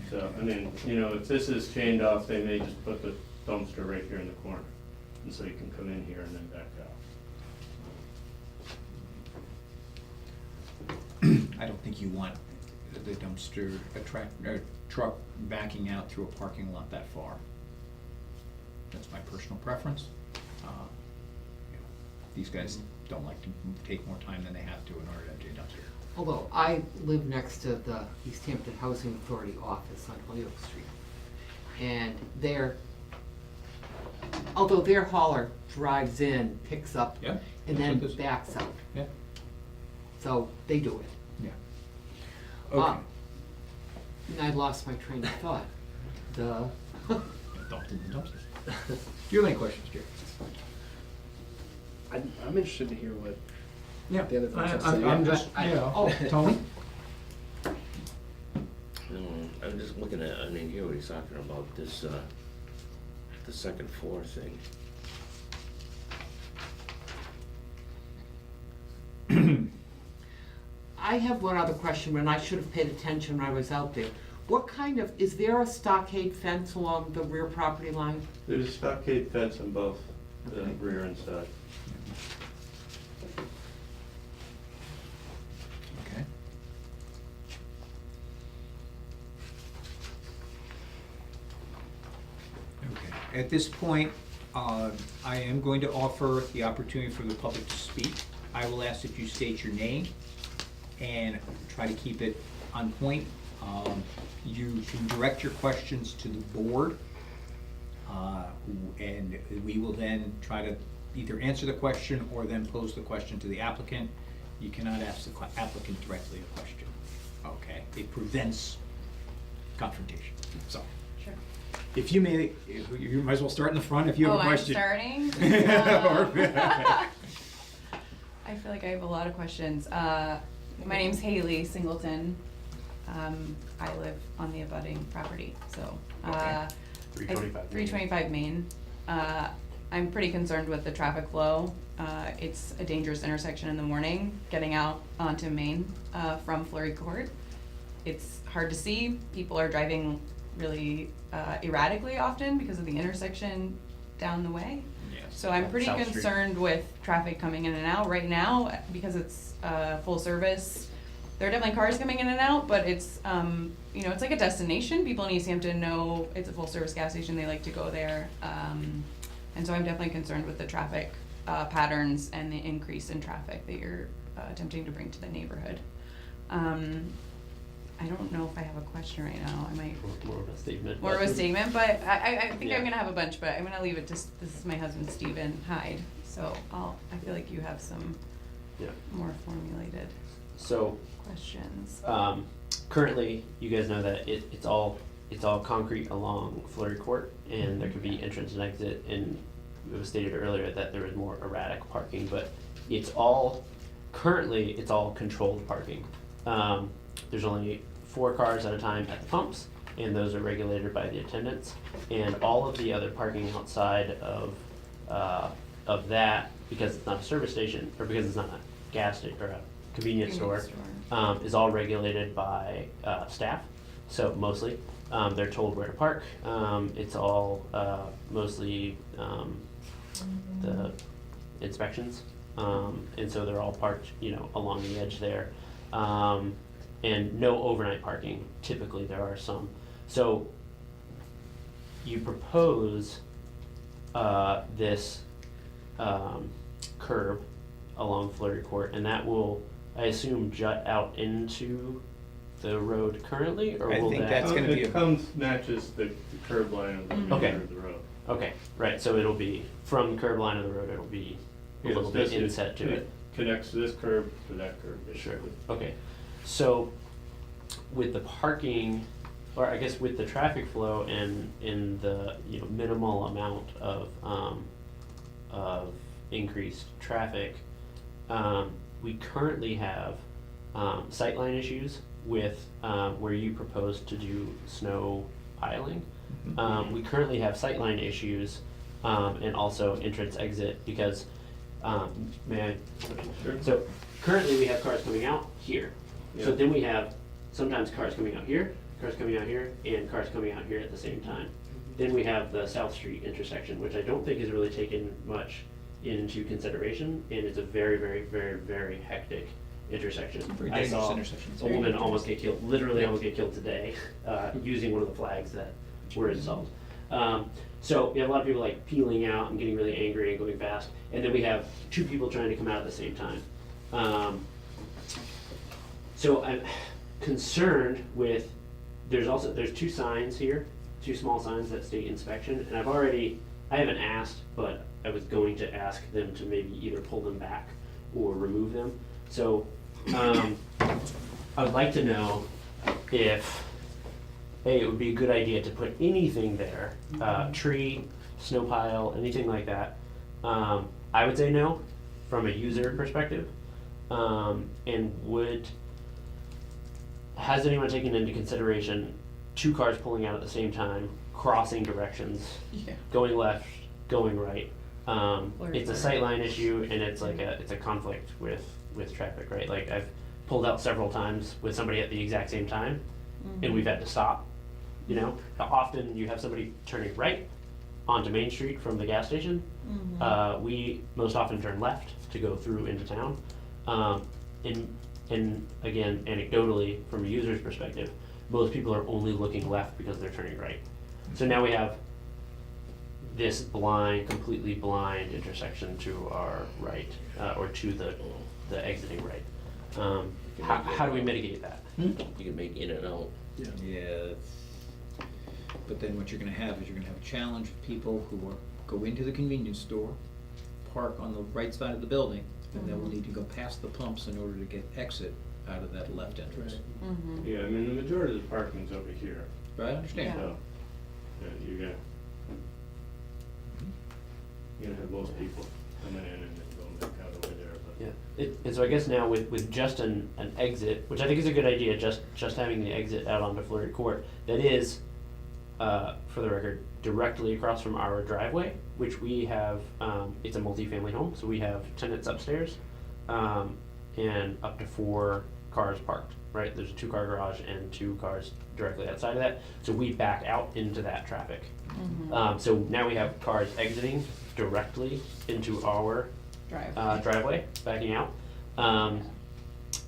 So, I mean, you know, if this is chained off, they may just put the dumpster right here in the corner. And so you can come in here and then back out. I don't think you want the dumpster, truck backing out through a parking lot that far. That's my personal preference. You know, these guys don't like to take more time than they have to in order to empty a dumpster. Although I live next to the Easthampton Housing Authority office on Holyoke Street. And although their hauler drives in, picks up, Yeah, and that's then what this- backs out. Yeah, So they do it. yeah. Ah, Okay. And I lost my train of thought. Duh. Dumped in the dumpster. Do you have any questions, Jerry? I'm interested to hear what Yeah, the other folks have to say. I'm just, you know, Oh. Tony? I'm just looking at, I mean, here what he's talking about, this, the second floor thing. I have one other question, and I should have paid attention when I was out there. What kind of, is there a stockade fence along the rear property line? There's a stockade fence on both the Okay. rear and side. Okay. Okay, at this point, I am going to offer the opportunity for the public to speak. I will ask that you state your name and try to keep it on point. You can direct your questions to the board, and we will then try to either answer the question or then pose the question to the applicant. You cannot ask the applicant directly a question, okay? It prevents confrontation, so. Sure. If you may, you might as well start in the front if you have a question. Oh, I'm starting? Okay. I feel like I have a lot of questions. My name's Haley Singleton. I live on the abutting property, so. Okay. 325 Main. I'm pretty concerned with the traffic flow. It's a dangerous intersection in the morning, getting out onto Main from Fleury Court. It's hard to see. People are driving really erratically often because of the intersection down the way. Yes. So I'm pretty South Street. concerned with traffic coming in and out right now because it's full service. There are definitely cars coming in and out, but it's you know, it's like a destination. People in Easthampton know it's a full service gas station. They like to go there, and so I'm definitely concerned with the traffic patterns and the increase in traffic that you're attempting to bring to the neighborhood. I don't know if I have a question right now. I might More of a statement. more of a statement, but I think Yeah. I'm gonna have a bunch, but I'm gonna leave it to, this is my husband, Stephen Hyde, so I feel like you have some Yeah. more formulated So, questions. currently, you guys know that it's all concrete along Fleury Court, and there could be entrance and exit, and it was stated earlier that there was more erratic parking, but currently, it's all controlled parking. There's only 4 cars at a time at the pumps, and those are regulated by the attendants. And all of the other parking outside of that, because it's not a service station, or because it's not a gas station, or a convenience store, is all regulated by staff. So mostly, they're told where to park. It's all mostly the inspections, and so they're all parked, along the edge there. And no overnight parking. Typically, there are some. So you propose this curb along Fleury Court, and that will, I assume, jut out into the road currently, or I will think that? that's gonna be It a- matches the curb line of the Okay. remainder of the road. Okay, right, so it'll be, from curb line of the road, it'll be a Yeah, little bit especially inset to it. Connects this curb to that curb, Sure, basically. okay. So with the parking, or I guess with the traffic flow and in the, you know, minimal amount of increased traffic, we currently have sightline issues with where you propose to do snow piling. We currently have sightline issues and also entrance exit because, may I? Sure. So currently we have cars coming out here. So Yeah. then we have sometimes cars coming out here, cars coming out here, and cars coming out here at the same time. Then we have the South Street intersection, which I don't think is really taken much into consideration, and it's a very, very, very, very hectic intersection. Very I dangerous saw intersection. a woman almost get killed, literally almost get killed today, using one of the flags that were installed. So we have a lot of people like peeling out and getting really angry and going fast, and then we have two people trying to come out at the same time. So I'm concerned with, there's two signs here, two small signs that state inspection, and I haven't asked, but I was going to ask them to maybe either pull them back or remove them. So, I would like to know if, A, it would be a good idea to put anything there, tree, snow pile, anything like that. I would say no, from a user perspective. And has anyone taken into consideration two cars pulling out at the same time, crossing directions, Yeah. going left, going right? It's a Flurry. sightline issue and it's like it's a conflict with traffic, right? Like I've pulled out several times with somebody at the exact same time and we've had to stop, you know? Often you have somebody turning right onto Main Street from the gas station. We most often turn left to go through into town. And again, anecdotally, from a user's perspective, most people are only looking left because they're turning right. So now we have this completely blind intersection to our right, or to the exiting right. How do we mitigate that? You can make in and out. Yeah, but then what you're gonna have is you're gonna have a challenge of people who go into the convenience store, park on the right side of the building, and then will need to go past the pumps in order to get exit out of that left entrance. Yeah, I mean, the majority of the parking's over here, Right, I understand. so, you're gonna have most people coming in and then going back out over there, but. Yeah, and so I guess now with just an exit, which I think is a good idea, just having the exit out onto Fleury Court, that is, for the record, directly across from our driveway, which we have, it's a multi-family home, so we have tenants upstairs, and up to 4 cars parked, right? There's a 2-car garage and 2 cars directly outside of that, so we back out into that traffic. So now we have cars exiting directly into our driveway, backing out. And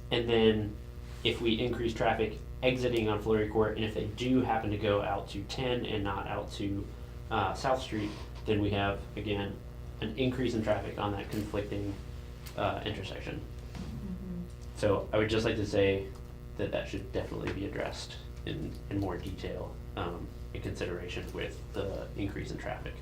then if we increase traffic exiting on Fleury Court, and if they do happen to go out to 10 and not out to South Street, then we have, again, an increase in traffic on that conflicting intersection. So I would just like to say that should definitely be addressed in more detail, in consideration with the increase in traffic.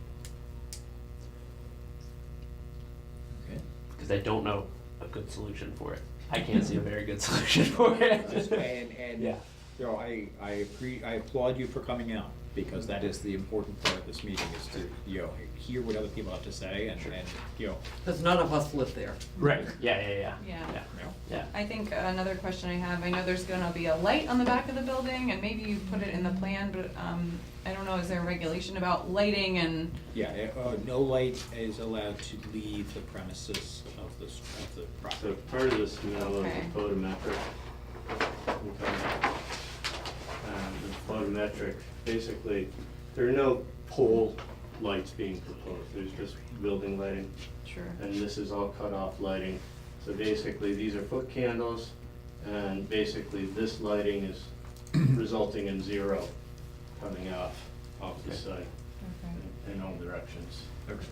Okay. Because I don't know a good solution for it. I can't see a very good solution for it. And, Yeah. you know, I applaud you for coming out, because that is the important part of this meeting, is to, you know, hear what other people have to say and, you know. Because none of us live there. Right, yeah. Yeah. I think another question I have, I know there's gonna be a light on the back of the building, and maybe you put it in the plan, but, I don't know, is there a regulation about lighting and? Yeah, no light is allowed to leave the premises of the So property. part of this now is Okay. the photometric. The photometric, basically, there are no pole lights being proposed, there's just building lighting. Sure. And this is all cut off lighting. So basically, these are foot candles, and basically this lighting is resulting in 0 coming off the site in all directions. Okay.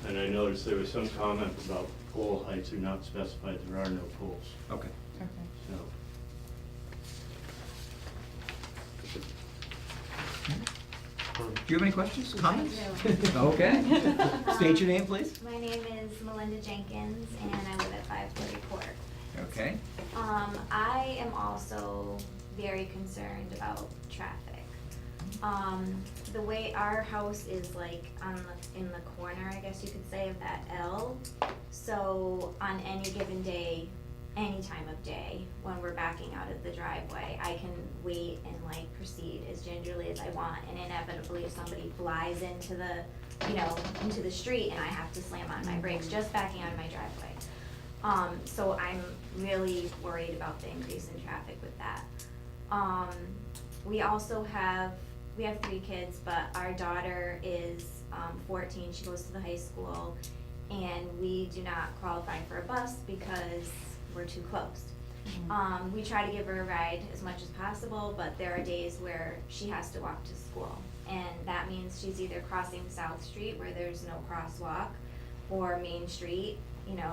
And I noticed there was some comment about pole heights are not specified, there are no poles, Okay. so. you have any questions, comments? do. Okay. State your name, please. My name is Melinda Jenkins, and I live at 540 Court. Okay. I am also very concerned about traffic. The way our house is like in the corner, I guess you could say, of that L. So on any given day, any time of day, when we're backing out of the driveway, I can wait and like proceed as gingerly as I want, and inevitably if somebody flies into into the street and I have to slam on my brakes just backing out of my driveway. So I'm really worried about the increase in traffic with that. We also have 3 kids, but our daughter is 14, she goes to the high school, and we do not qualify for a bus because we're too close. We try to give her a ride as much as possible, but there are days where she has to walk to school. And that means she's either crossing South Street where there's no crosswalk, or Main Street,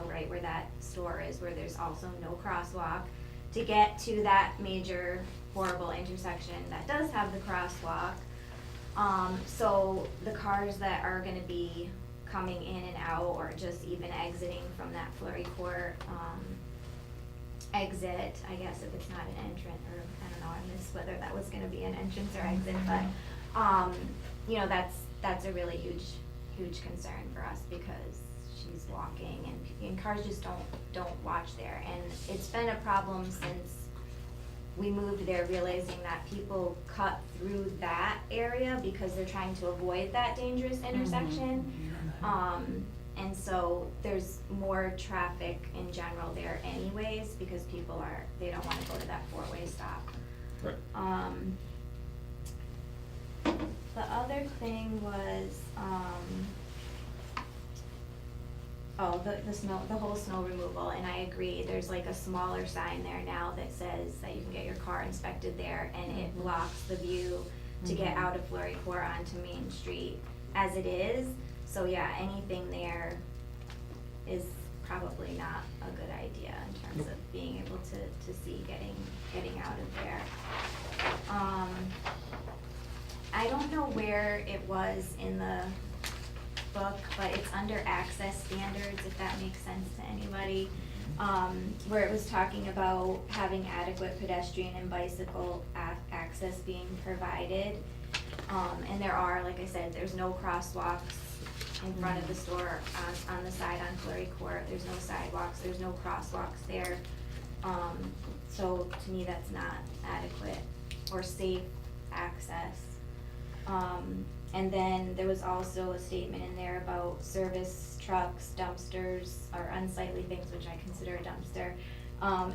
right where that store is, where there's also no crosswalk, to get to that major horrible intersection that does have the crosswalk. So the cars that are gonna be coming in and out, or just even exiting from that Fleury Court, exit, I guess if it's not an entrance, or I don't know, I missed whether that was gonna be an entrance or exit, but, that's a really huge concern for us, because she's walking and cars just don't watch there. And it's been a problem since we moved there, realizing that people cut through that area because they're trying to avoid that dangerous intersection. And so there's more traffic in general there anyways, because people they don't wanna go to that 4-way stop. Right. The other thing was, the whole snow removal, and I agree, there's like a smaller sign there now that says that you can get your car inspected there, and it blocks the view to get out of Fleury Court onto Main Street as it is. So yeah, anything there is probably not a good idea in terms of being able to see getting out of there. I don't know where it was in the book, but it's under access standards, if that makes sense to anybody, where it was talking about having adequate pedestrian and bicycle access being provided. And there are, like I said, there's no crosswalks in front of the store on the side on Fleury Court. There's no sidewalks, there's no crosswalks there. So to me, that's not adequate or safe access. And then there was also a statement in there about service trucks, dumpsters, or unsightly things, which I consider a dumpster,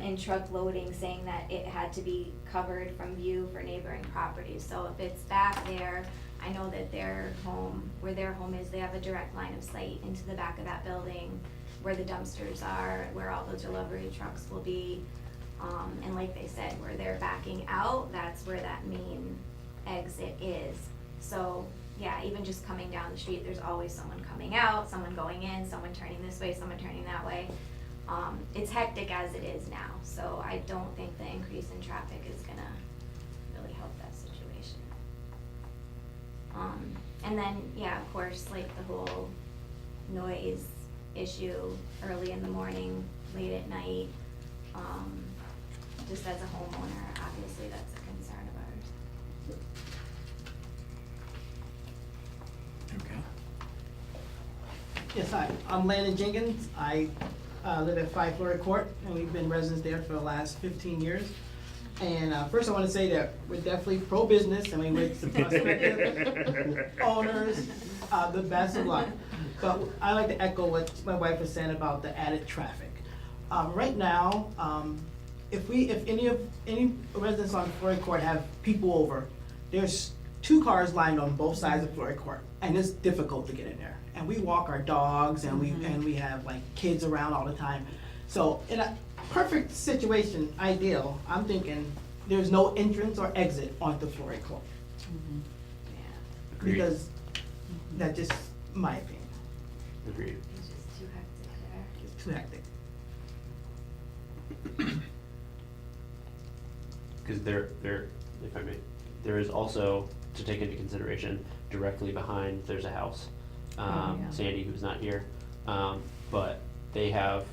and truck loading, saying that it had to be covered from view for neighboring properties. So if it's back there, I know that where their home is, they have a direct line of sight into the back of that building, where the dumpsters are, where all the delivery trucks will be. And like they said, where they're backing out, that's where that main exit is. So yeah, even just coming down the street, there's always someone coming out, someone going in, someone turning this way, someone turning that way. It's hectic as it is now, so I don't think the increase in traffic is gonna really help that situation. And then, yeah, of course, like the whole noise issue early in the morning, late at night. Just as a homeowner, obviously that's a concern of ours. Okay. Yes, hi, I'm Landon Jenkins. I live at 5 Fleury Court, and we've been residents there for the last 15 years. And first I want to say that we're definitely pro-business, and we wish the prospective owners the best of luck. But I like to echo what my wife was saying about the added traffic. Right now, if any residents on Fleury Court have people over, there's 2 cars lined on both sides of Fleury Court, and it's difficult to get in there. And we walk our dogs, and we have like kids around all the time. So in a perfect situation, ideal, I'm thinking there's no entrance or exit onto Fleury Court. Yeah, Agreed. Because that's just my opinion. Agreed. it's just too hectic there. It's too hectic. Because there, if I may, there is also to take into consideration, directly behind, there's a house. Yeah. Sandy, who's not here, but they have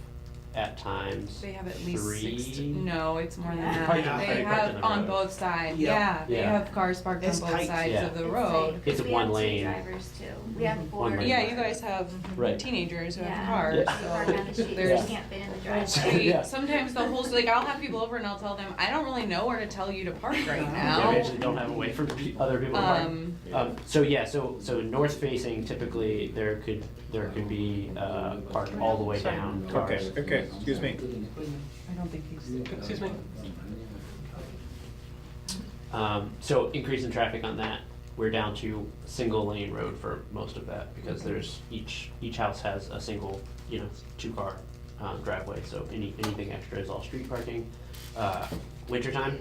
at times They have at least three. no, it's more than that. Parking- They parking have on on the road. both sides, Yeah. yeah, they Yeah. have cars parked on It's both tight. sides Yeah. of the It's road. like- It's we one have two lane. drivers too. We have four. One lane. Yeah, you guys have Right. teenagers who have Yeah. cars, Yeah. They park on the so street, there's they can't fit in the whole driveway. street. Yeah. Sometimes the whole, like, I'll have people over and I'll tell them, I don't really know where to tell you to park right Yeah, now. we actually don't have a way for other people to park. So north facing, typically, there could be, parked all the way down cars. Okay, excuse me. I don't think he's. Excuse me? So increase in traffic on that, we're down to single lane road for most of that, because there's, each house has a single, 2-car, driveway, so anything extra is all street parking. Wintertime,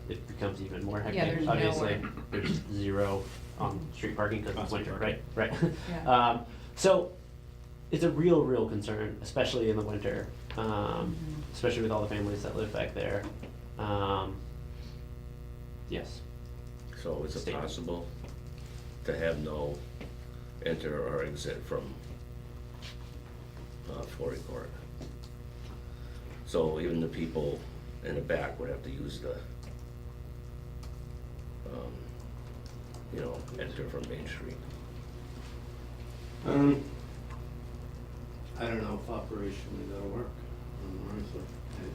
it becomes even more Yeah, hectic, there's obviously, nowhere. there's 0 on street parking because On it's street winter, right? Yeah. So, it's a real concern, especially in the winter, especially with all the families that live back there. Yes. So is it Statement. possible to have no enter or exit from Flory Court? So even the people in the back would have to use the, enter from Main Street. I don't know if operationally that'll work, honestly.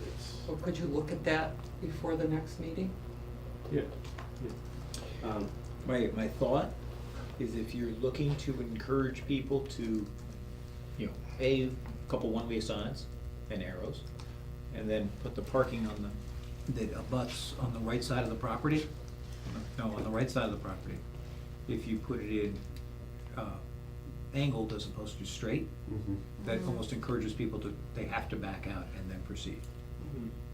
It's, Well, could you look at that before the next meeting? yeah. My thought is if you're looking to encourage people to, a couple one-way signs and arrows, and then put the parking on that abuts on the right side of the property, on the right side of the property. If you put it in, angled as opposed to straight, that almost encourages people they have to back out and then proceed.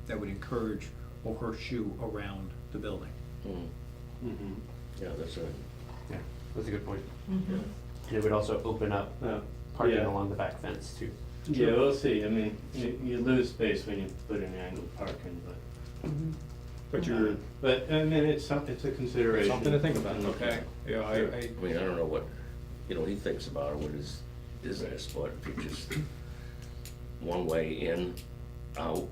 That would encourage a horseshoe around the building. Yeah, that's right. Yeah, that's a good point. Yeah. And it would also open up parking Yeah. along the back fence too. Yeah, we'll see. I mean, you lose space when you put in angled parking, but. But you're, But, I mean, it's a consideration. something to think about, And look okay? at. Yeah, I mean, I don't know what, he thinks about or what his business, but if you just one way in, out,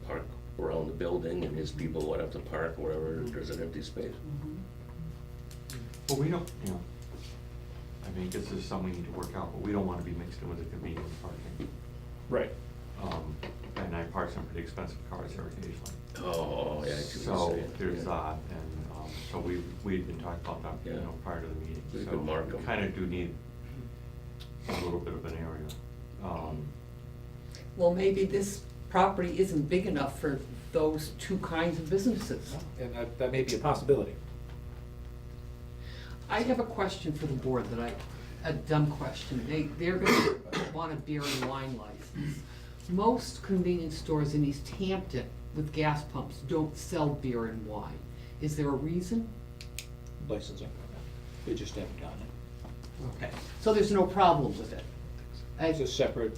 park around the building and his people would have to park wherever there's an empty space. Well, we don't, I mean, I guess this is something we need to work out, but we don't wanna be mixed in with the convenience parking. right. And I park some pretty expensive cars there occasionally. Oh, yeah, I see what So you're saying. there's Yeah. that, and, so we'd been talking about that, Yeah. prior to the meeting. We So could mark 'em. we kinda do need a little bit of an area. Well, maybe this property isn't big enough for those two kinds of businesses. And that may be a possibility. I have a question for the board a dumb question. They're gonna want a beer and wine license. Most convenience stores in Easthampton with gas pumps don't sell beer and wine. Is there a reason? Licensing, they just haven't done it. Okay. So there's no problem with it? It's a separate,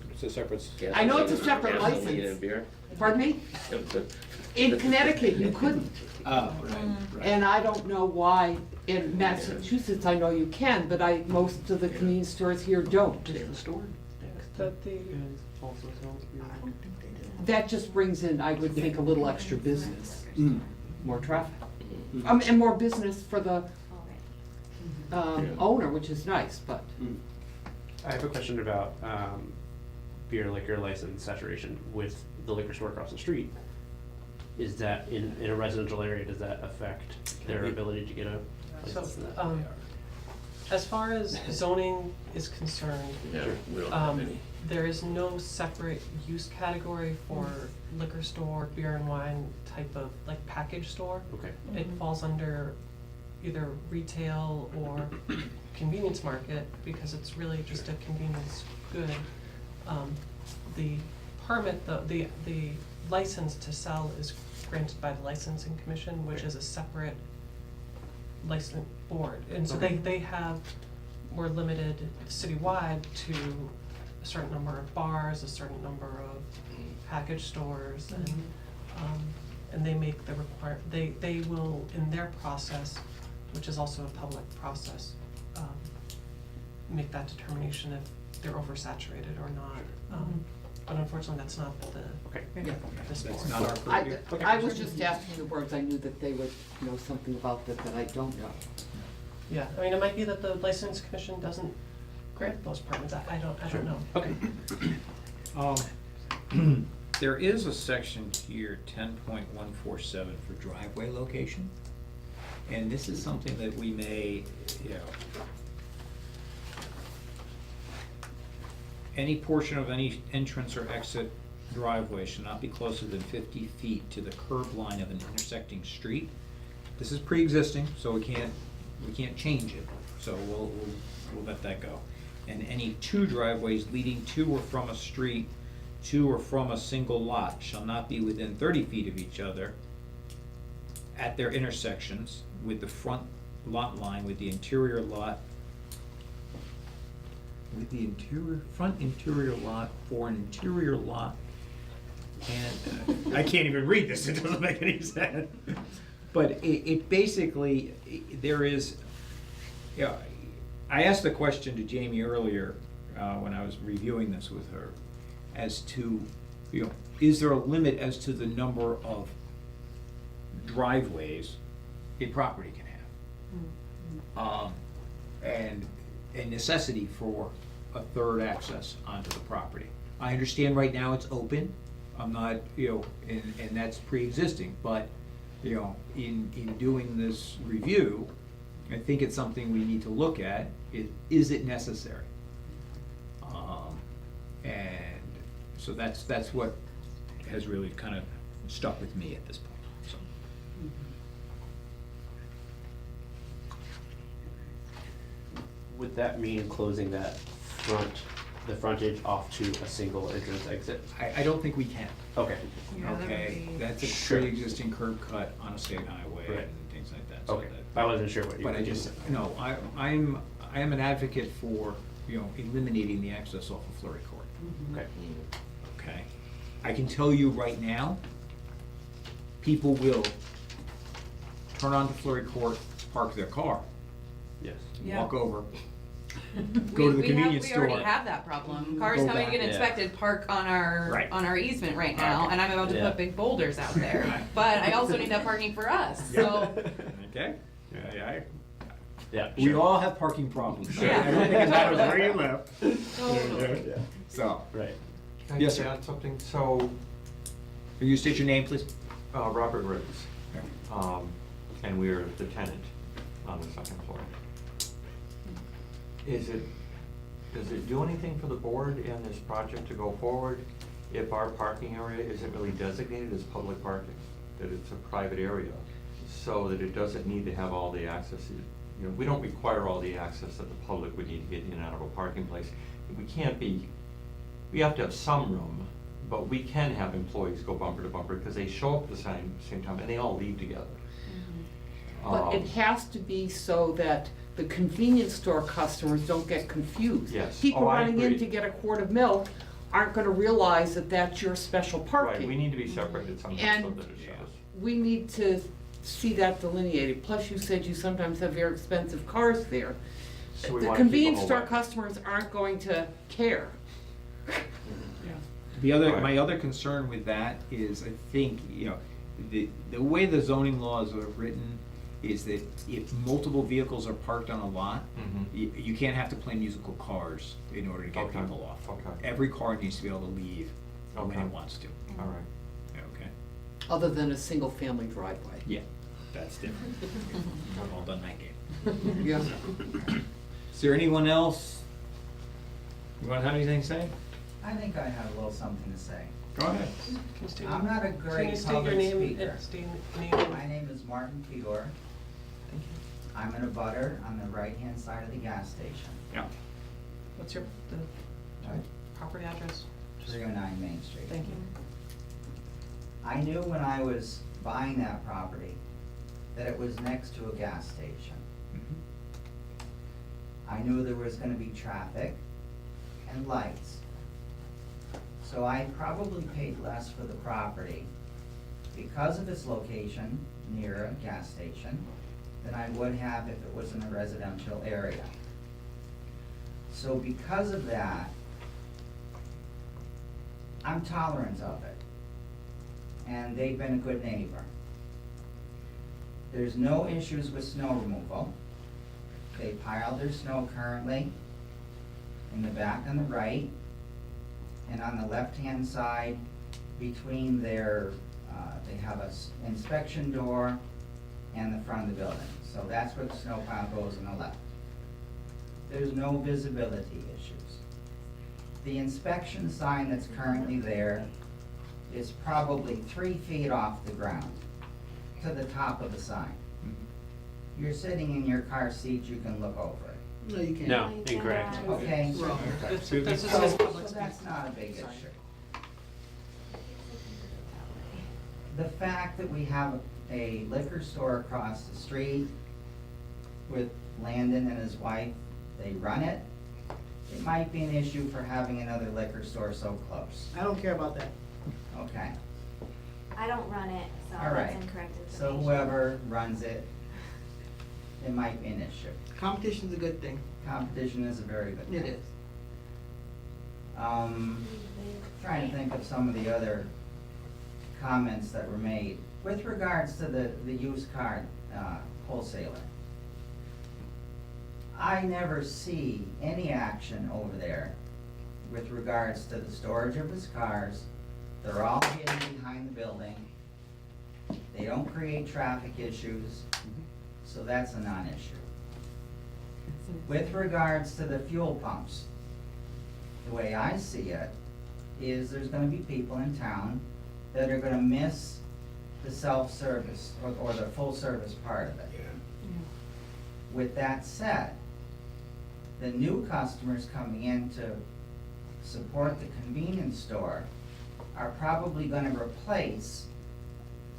I know it's a Gasoline- separate gasoline license. and beer? Pardon me? In Connecticut, you couldn't. right. And I don't know why in Massachusetts, I know you can, but most of the convenience stores here don't. That the, That just brings in, I would think, a little extra business, more traffic. And more business for the owner, which is nice, but. I have a question about beer liquor license saturation with the liquor store across the street. Is that in a residential area, does that affect their ability to get a so, license? as far as zoning is concerned, Yeah, we don't have any. there is no separate use category for liquor store, beer and wine type of, like, package store. Okay. It falls under either retail or convenience market, because it's really just a convenience good. The permit, the license to sell is granted by the licensing commission, which is a separate license board. And so they have, we're limited citywide to a certain number of bars, a certain number of package stores, and they make the they will, in their process, which is also a public process, make that determination if they're oversaturated or not. But unfortunately, that's not the, Okay. Yeah. this board. That's not our purview. I was just asking the boards, I knew that they would know something about that I don't know. Yeah, I mean, it might be that the license commission doesn't grant those permits, I don't know. Okay. There is a section here, 10.147 for driveway location. And this is something that we may, you know, any portion of any entrance or exit driveway should not be closer than 50 feet to the curb line of an intersecting street. This is pre-existing, so we can't change it, so we'll let that go. And any two driveways leading to or from a street, to or from a single lot, shall not be within 30 feet of each other at their intersections with the front lot line with the interior lot, front interior lot or an interior lot. And I can't even read this, it doesn't make any sense. But it basically, there is, yeah, I asked the question to Jamie earlier, when I was reviewing this with her, as to, you know, is there a limit as to the number of driveways a property can have? And a necessity for a third access onto the property. I understand right now it's open, I'm not, you know, and that's pre-existing, but, you know, in doing this review, I think it's something we need to look at, is it necessary? And so that's what has really kind of stuck with me at this point, so. Would that mean closing that the frontage off to a single entrance exit? I don't think we can. Okay. Yeah, that would Okay, be- that's a Sure. pre-existing curb cut on a state highway Right. and things like that. so Okay, that- I wasn't sure what you were But I doing. just, no, I am an advocate for, you know, eliminating the access off of Fleury Court, Okay. okay? I can tell you right now, people will turn onto Fleury Court, park their car, Yes. Yeah. walk over, go to the convenience We store. already have that problem. Cars Go coming back. to get inspected park on Right. our easement right now, Okay. and I'm about to Yeah. put big boulders out there. But I also need that parking for us, so. Okay? Yeah, Yeah. we sure. all have parking problems. Yeah. I don't think it matters where you live. Totally. Yeah. So, Right. Can I Yes, just sir. add something? So, will you state your name, please? Robert Riggs, and we're the tenant on the second floor. Does it do anything for the board in this project to go forward if our parking area isn't really designated as public parking? That it's a private area, so that it doesn't need to have all the access, you know, we don't require all the access that the public would need to get in and out of a parking place. We have to have some room, but we can have employees go bumper to bumper, because they show up at the same time, and they all leave together. But it has to be so that the convenience store customers don't get confused. Yes. People Oh, I running in agree. to get a quart of milk aren't gonna realize that that's your special parking. Right, we need to be separated somehow so And- that it shows. We need to see that delineated, plus you said you sometimes have very expensive cars there. So we The wanna keep convenience them store away. customers aren't going to care. Right. My other concern with that is, I think, you know, the way the zoning laws are written is that if multiple vehicles are parked on a lot, Mhm. you can't have to play musical cars in order to get Okay. people off. Okay. Every car needs to be able to leave when Okay. it wants to, All right. okay? Other than a single-family driveway. Yeah, that's different. We've all done that game. Yeah. Is there anyone else? You want to have anything to say? I think I have a little something to say. Go ahead. Can you state- I'm not a Can you great state your public name, speaker. state name? My name is Martin Fedor. Thank you. I'm in a butter on the right-hand side of the gas station, Yeah. What's the What? property address? 309 Main Street. Thank you. I knew when I was buying that property that it was next to a gas station. I knew there was gonna be traffic and lights. So I probably paid less for the property because of its location near a gas station than I would have if it was in a residential area. So because of that, I'm tolerant of it. And they've been a good neighbor. There's no issues with snow removal. They pile their snow currently in the back on the right, and on the left-hand side between their, they have a inspection door and the front of the building. So that's where the snow pile goes on the left. There's no visibility issues. The inspection sign that's currently there is probably 3 feet off the ground to the top of the sign. You're sitting in your car seat, you can look over it. No, you can't. No, incorrect. Okay? Wrong. This So is so public that's speaking. not a big issue. The fact that we have a liquor store across the street with Landon and his wife, they run it, it might be an issue for having another liquor store so close. I don't care about that. Okay, I don't run it, so all that's right. incorrect So information. whoever runs it, it might be an issue. Competition's a good thing. Competition is a very good thing. It is. Trying to think of some of the other comments that were made. With regards to the used car wholesaler, I never see any action over there with regards to the storage of his cars. They're all hidden behind the building. They don't create traffic issues, so that's a non-issue. With regards to the fuel pumps, the way I see it is there's gonna be people in town that are gonna miss the self-service or the full-service part of it. With that said, the new customers coming in to support the convenience store are probably gonna replace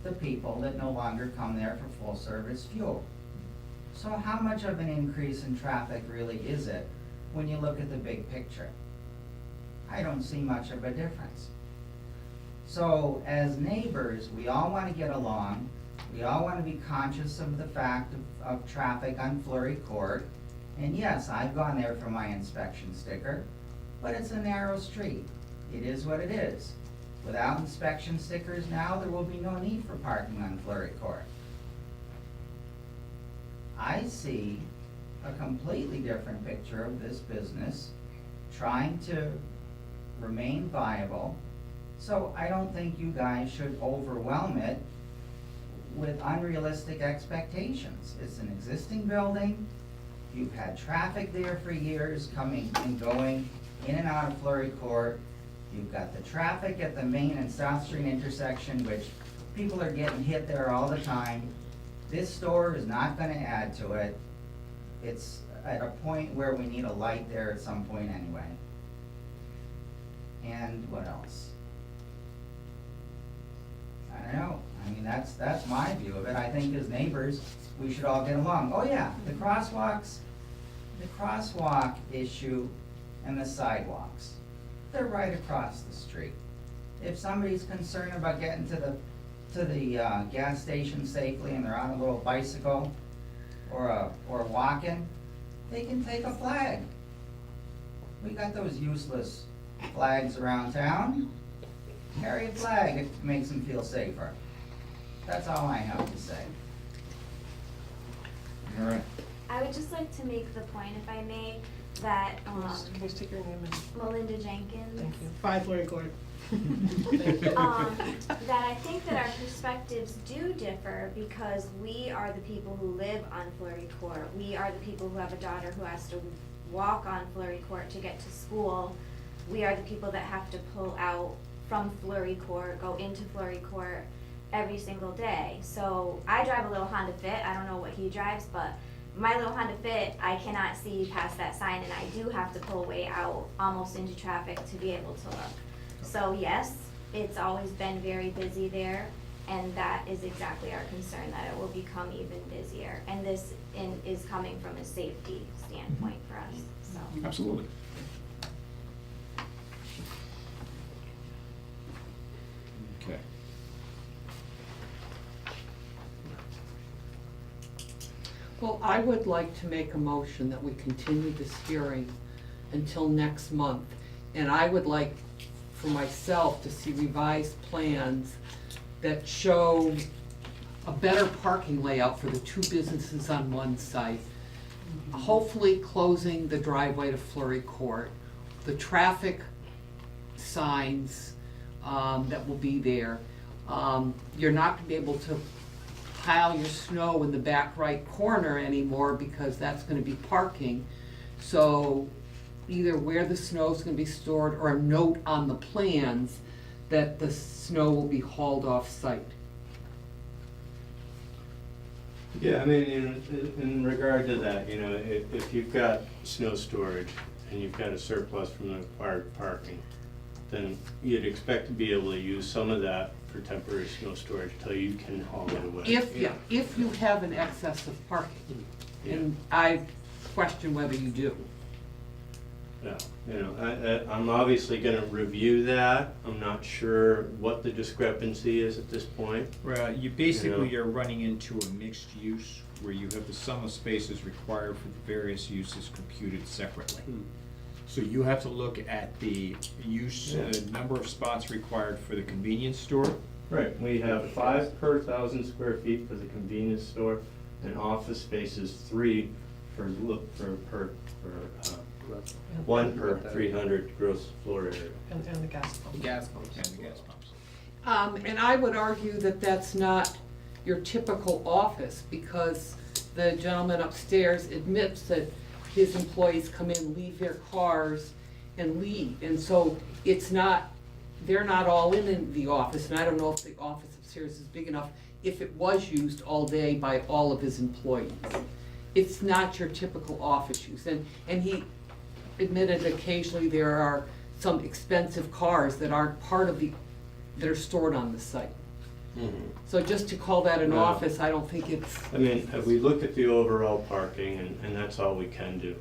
the people that no longer come there for full-service fuel. So how much of an increase in traffic really is it when you look at the big picture? I don't see much of a difference. So as neighbors, we all wanna get along, we all wanna be conscious of the fact of traffic on Fleury Court. And yes, I've gone there for my inspection sticker, but it's a narrow street. It is what it is. Without inspection stickers now, there will be no need for parking on Fleury Court. I see a completely different picture of this business trying to remain viable. So I don't think you guys should overwhelm it with unrealistic expectations. It's an existing building. You've had traffic there for years coming and going in and out of Fleury Court. You've got the traffic at the Main and South Street intersection, which people are getting hit there all the time. This store is not gonna add to it. It's at a point where we need a light there at some point anyway. And what else? I don't know. I mean, that's my view of it. I think as neighbors, we should all get along. Oh yeah, the crosswalk issue and the sidewalks, they're right across the street. If somebody's concerned about getting to the gas station safely and they're on a little bicycle or walking, they can take a flag. We got those useless flags around town. Carry a flag if it makes them feel safer. That's all I have to say. All right. I would just like to make the point, if I may, that, Can you state your name and, Melinda Jenkins. thank you. 5 Fleury Court. That I think that our perspectives do differ because we are the people who live on Fleury Court. We are the people who have a daughter who has to walk on Fleury Court to get to school. We are the people that have to pull out from Fleury Court, go into Fleury Court every single day. So I drive a little Honda Fit. I don't know what he drives, but my little Honda Fit, I cannot see past that sign, and I do have to pull way out almost into traffic to be able to look. So yes, it's always been very busy there, and that is exactly our concern, that it will become even busier. And this is coming from a safety standpoint for us, so. Absolutely. Okay. Well, I would like to make a motion that we continue this hearing until next month. And I would like for myself to see revised plans that show a better parking layout for the two businesses on one site. Hopefully closing the driveway to Fleury Court, the traffic signs that will be there. You're not gonna be able to pile your snow in the back right corner anymore because that's gonna be parking. So either where the snow's gonna be stored or a note on the plans that the snow will be hauled off site. Yeah, I mean, in regard to that, you know, if you've got snow storage and you've got a surplus from the required parking, then you'd expect to be able to use some of that for temporary snow storage till you can haul it away. If you have an excess of parking, and I question whether you do. Yeah, you know, I'm obviously gonna review that. I'm not sure what the discrepancy is at this point. Well, you're running into a mixed use where you have the sum of spaces required for the various uses computed separately. So you have to look at the use, number of spots required for the convenience store. Right, we have 5 per 1,000 square feet for the convenience store, and office spaces 3 for 1 per 300 gross floor area. And the gas pump. The gas pumps. And the gas pumps. And I would argue that that's not your typical office, because the gentleman upstairs admits that his employees come in, leave their cars, and leave. And so it's not, they're not all in the office, and I don't know if the office upstairs is big enough, if it was used all day by all of his employees. It's not your typical office use. And he admitted occasionally there are some expensive cars that aren't part of that are stored on the site. So just to call that an office, I don't think it's. I mean, we look at the overall parking, and that's all we can do.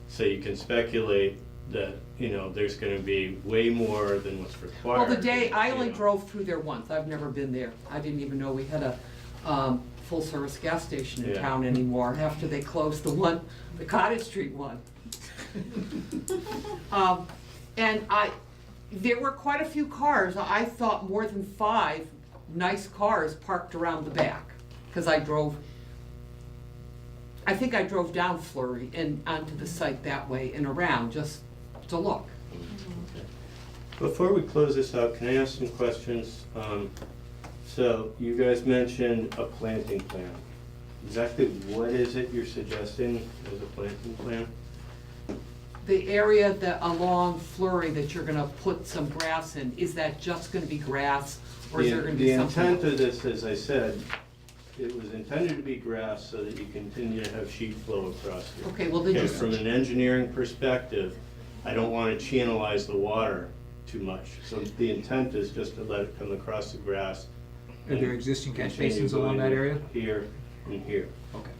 So you can speculate that, you know, there's gonna be way more than what's required. Well, the day, I only you know. drove through there once, I've never been there. I didn't even know we had a full-service gas station in Yeah. town anymore, after they closed the Cottage Street one. And there were quite a few cars, I thought more than 5 nice cars parked around the back. Cause I think I drove down Fleury and onto the site that way and around, just to look. Before we close this out, can I ask some questions? So you guys mentioned a planting plan. Exactly what is it you're suggesting as a planting plan? The area that along Fleury that you're gonna put some grass in, is that just gonna be grass, or is there gonna be something? The intent of this, as I said, it was intended to be grass so that you continue to have sheet flow across here. Okay, well then Okay, just, from an engineering perspective, I don't want to channelize the water too much. So the intent is just to let it come across the grass. Are there and existing catch continue basins along going that area? Here and here, Okay.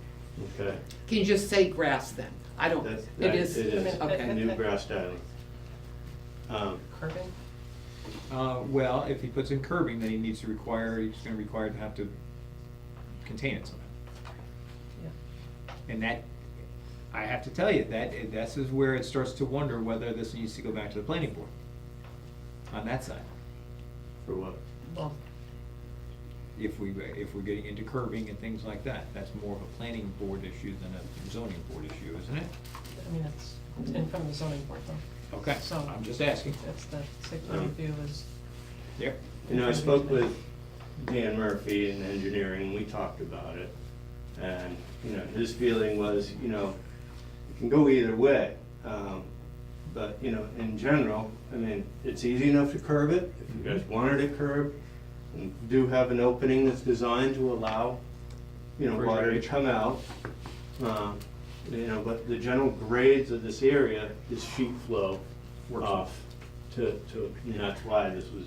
okay? can you just say grass then? I don't, That's- it is, It is, okay. new grass tiling. Curbing? Well, if he puts in curbing, then he's gonna require to have to contain it somehow. Yeah. And that, I have to tell you, this is where it starts to wonder whether this needs to go back to the planning board on that side. For what? Well, If we're getting into curbing and things like that, that's more of a planning board issue than a zoning board issue, isn't it? I mean, it's in front of the zoning board though. Okay, So- I'm just asking. It's the site plan review is. Yep. You know, I spoke with Dan Murphy in engineering, and we talked about it. And, you know, his feeling was, you know, it can go either way. But, you know, in general, I mean, it's easy enough to curb it, if you guys wanted it curbed. And do have an opening that's designed to allow, you know, For water to drainage. come out. You know, but the general grades of this area is sheet flow Works. off and that's why this was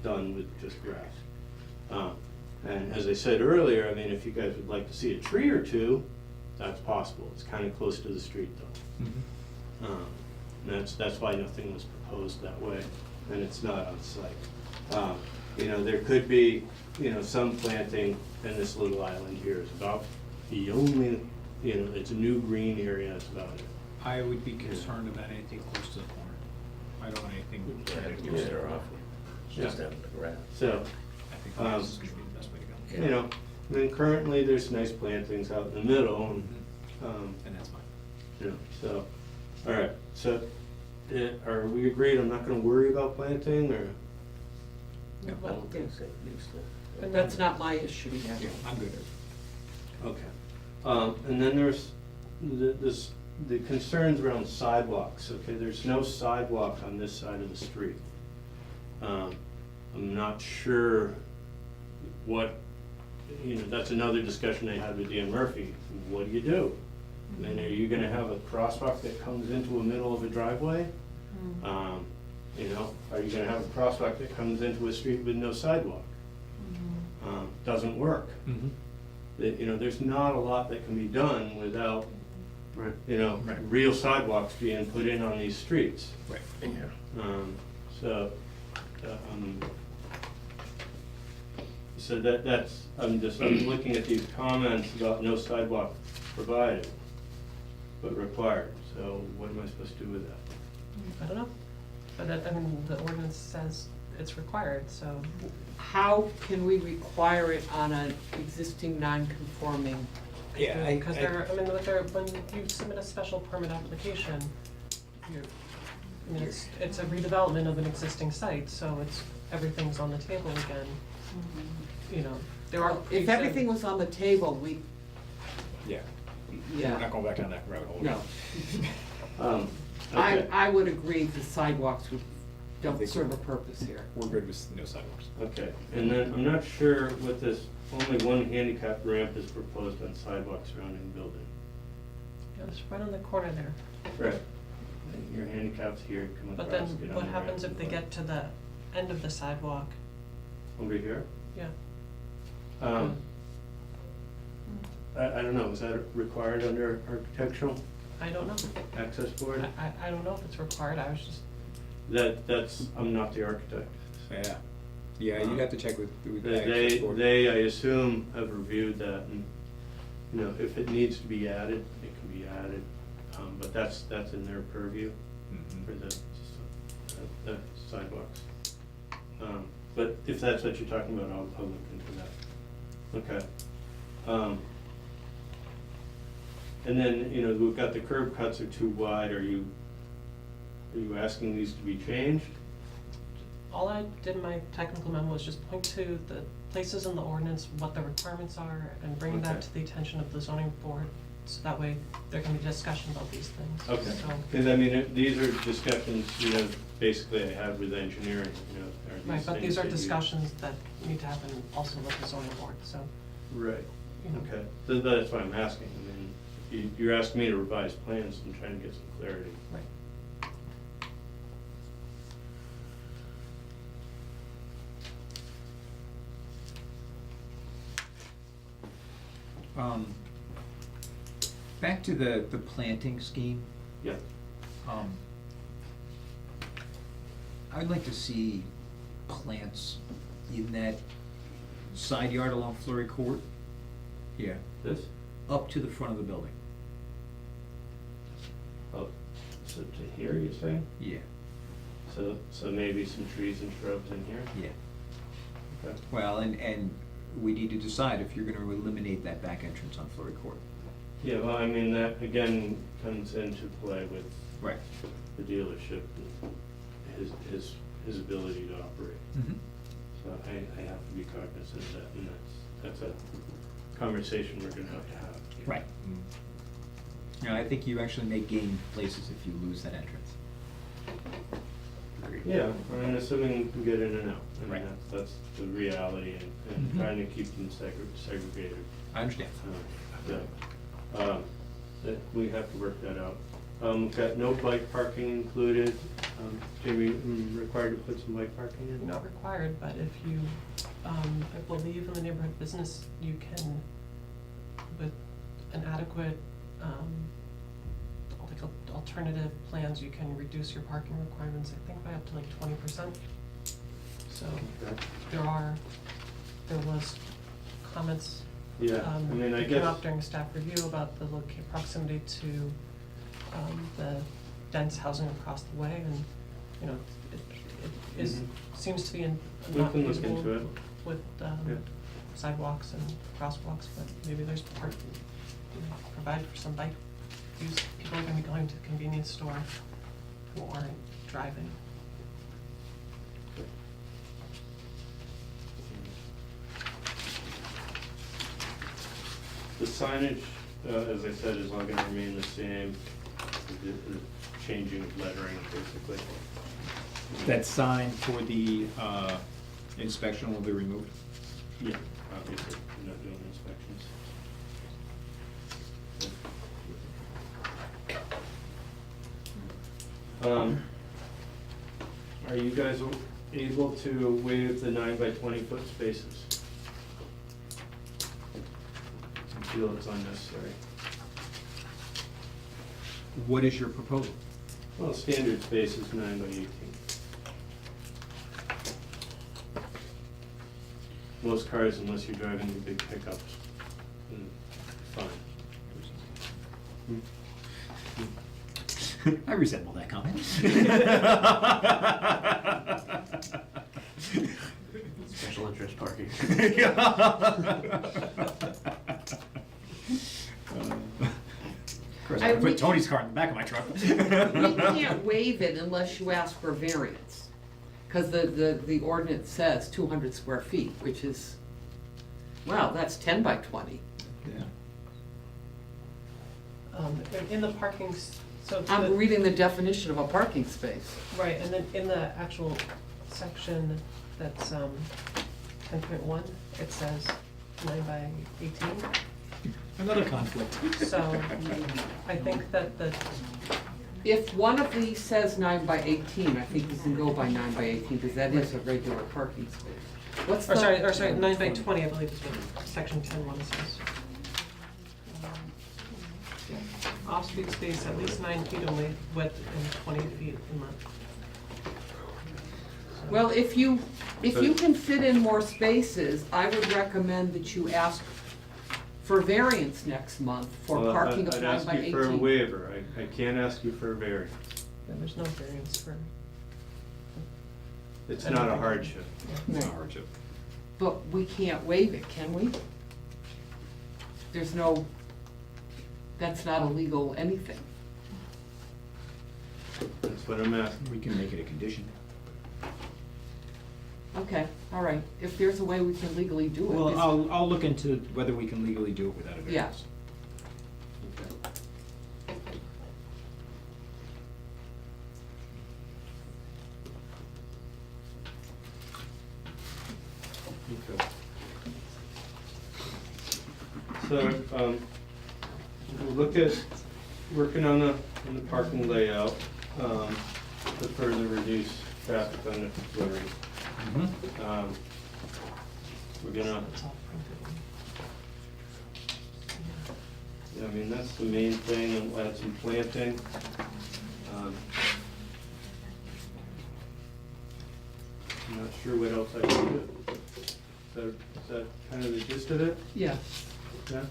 done with just grass. And as I said earlier, I mean, if you guys would like to see a tree or two, that's possible. It's kind of close to the street though. Mhm. And that's why nothing was proposed that way, and it's not on site. You know, there could be, you know, some planting, and this little island here is about the only you know, it's a new green area, that's about it. I would be concerned about anything close to the corner. I don't want anything. Yeah, use their off, just having the grass. So, I think the grass is gonna be the best way to go. you know, I mean, currently, there's nice plantings out in the middle, and, And that's fine. you know, so, all right, so, are we agreed, I'm not gonna worry about planting, or? I don't think so, used to. And that's not my issue, yeah. Yeah, I'm good. Okay. And then there's the concerns around sidewalks, okay, there's no sidewalk on this side of the street. I'm not sure what, you know, that's another discussion I had with Dan Murphy, what do you do? I mean, are you gonna have a crosswalk that comes into the middle of a driveway? You know, are you gonna have a crosswalk that comes into a street with no sidewalk? Doesn't work. Mm-hmm. That, you know, there's not a lot that can be done without, Right. you know, Right. real sidewalks being put in on these streets. Right. Yeah. So, so that's, I'm looking at these comments about no sidewalk provided, but required, so what am I supposed to do with that? I don't know, but that, I mean, the ordinance says it's required, so. How can we require it on an existing non-conforming? Yeah, Because they're, I mean, when you submit a special permit application, I mean, it's a redevelopment of an existing site, so everything's on the table again. You know, there are. If everything was on the table, Yeah. We're yeah, not going back down that road hole. no. Okay. I would agree the sidewalks don't serve a purpose here. We're good with no sidewalks. Okay, and then I'm not sure what this, only one handicap ramp is proposed on sidewalks surrounding the building. Yeah, it's right on the corner there. Right. Your handicap's here, come But across, then get on what the happens ramp if they and get to the end of the sidewalk? over here? Yeah. I don't know, is that required under architectural I don't know. access board? I don't know if it's required, I was just, That's, I'm not the architect. Yeah. Yeah, you'd have to check with the They, access board. I assume, have reviewed that, and, you know, if it needs to be added, it can be added, but that's in their purview Mhm. for the sidewalks. But if that's what you're talking about, I'll look into that. Okay. And then, you know, we've got the curb cuts are too wide, are you asking these to be changed? all I did in my technical memo was just point to the places in the ordinance, what the requirements are, and bring that Okay. to the attention of the zoning board, so that way there can be discussion about these things. Okay, So, because I mean, these are discussions, you know, basically I had with engineering, you know, are these right, but things these are that you- discussions that need to happen also with the zoning board, so, Right, you know. okay, so that's why I'm asking, I mean, you're asking me to revise plans and trying to get some clarity. Right. Back to the planting scheme. Yeah. I'd like to see plants in that side yard along Fleury Court. Yeah. This? Up to the front of the building. Oh, so to here, you're saying? Yeah. So maybe some trees and shrubs in here? Yeah. Okay. Well, and we need to decide if you're gonna eliminate that back entrance on Fleury Court. Yeah, well, I mean, that again comes into play with Right. the dealership and his ability to operate. Mm-hmm. So I have to be cognizant of that, and that's a conversation we're gonna have to have. Right. Yeah, I think you actually may gain places if you lose that entrance. Agreed. Yeah, and assuming you can get in and out. I mean, Right. that's the reality, and Mhm. trying to keep them segregated. I understand. That we have to work that out. Got no bike parking included. Jamie, required to put some bike parking in? Not required, but if you, I believe in the neighborhood business, you can, with an adequate, like alternative plans, you can reduce your parking requirements, I think by up to like 20%. So Okay. there was comments Yeah, I mean, I It came guess, up during a staff review about the proximity to, the dense housing across the way, and, you know, it is, Mhm. seems to be in, we not can look feasible into it. with, Yeah. sidewalks and crosswalks, but maybe there's part, provide for some bike use. People are gonna be going to the convenience store who aren't driving. The signage, as I said, is all gonna remain the same, the changing of lettering, basically. That sign for the inspection will be removed? Yeah, obviously, we're not doing inspections. Are you guys able to waive the 9 by 20 foot spaces? I feel it's unnecessary. What is your proposal? Well, standard space is 9 by 18. Most cars, unless you're driving the big pickups, fine. I resemble that comment. Special interest parking. Of course, I I put wish- Tony's car in the back of my truck. We can't waive it unless you ask for variance, because the ordinance says 200 square feet, which is, well, that's 10 by 20. Yeah. In the parking, so. I'm the- reading the definition of a parking space. Right, and then in the actual section that's 10.1, it says 9 by 18. Another conflict. So I think that If one of these says 9 by 18, I think you can go by 9 by 18, because that is a regular parking space. What's the? or sorry, 9 by 20, I believe is what section 10.1 says. Off-street space at least 9 feet in width and 20 feet in length. Well, if you can fit in more spaces, I would recommend that you ask for variance next month for Well, parking of 9 by I'd ask you for a 18. waiver, I can't ask you for a variance. Yeah, there's no variance for. It's not a hardship. It's a hardship. But we can't waive it, can we? There's no, that's not a legal anything. That's what I'm asking. We can make it a condition. Okay, all right, if there's a way we can legally do it. Well, is- I'll look into whether we can legally do it without a variance. Okay. So, we'll look at working on the parking layout, to further reduce traffic on the flurry. Mhm. We're gonna, It's all printed. yeah, I mean, that's the main thing, and we'll add some planting. I'm not sure what else I can do. Is that kind of the gist of it? Yeah, Yeah? Okay.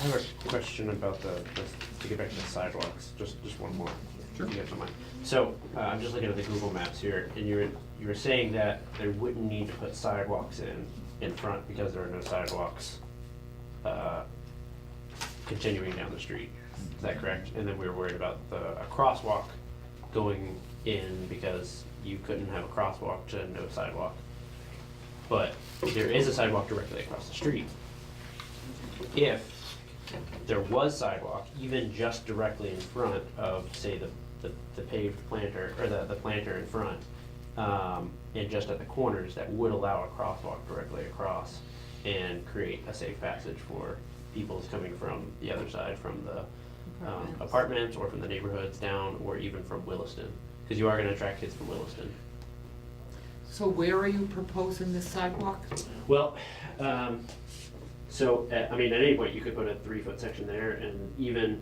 I have a question about to get back to the sidewalks, just one more, Sure. if you guys don't mind. So, I'm just looking at the Google Maps here, and you were saying that there wouldn't need to put sidewalks in front because there are no sidewalks, continuing down the street. Is that correct? And then we were worried about a crosswalk going in because you couldn't have a crosswalk to no sidewalk. But there is a sidewalk directly across the street. If there was sidewalk, even just directly in front of, say, the paved planter, or the planter in front, and just at the corners, that would allow a crosswalk directly across and create a safe passage for people coming from the other side, from the apartments, or from the neighborhoods down, or even from Williston, because you are gonna attract kids from Williston. so where are you proposing this sidewalk? Well, so, I mean, at any point, you could put a 3-foot section there, and even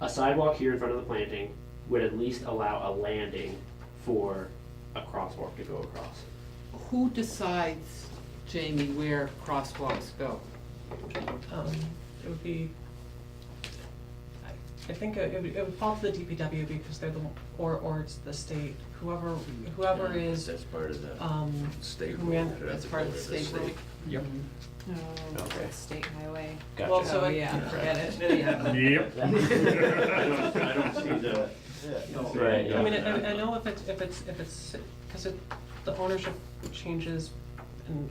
a sidewalk here in front of the planting would at least allow a landing for a crosswalk to go across. Who decides, Jamie, where crosswalks go? It would be, I think it would fall to the DPW because they're the, or it's the state, whoever Yeah, is, That's part of the state who road. ran- It'd have That's to part go of the to state road. Yep. No, Okay. it's state highway. Gotcha. Well, so Oh, it- yeah, forget it. Yep. I don't see the. Right, yeah. I mean, I know if it's, cause the ownership changes and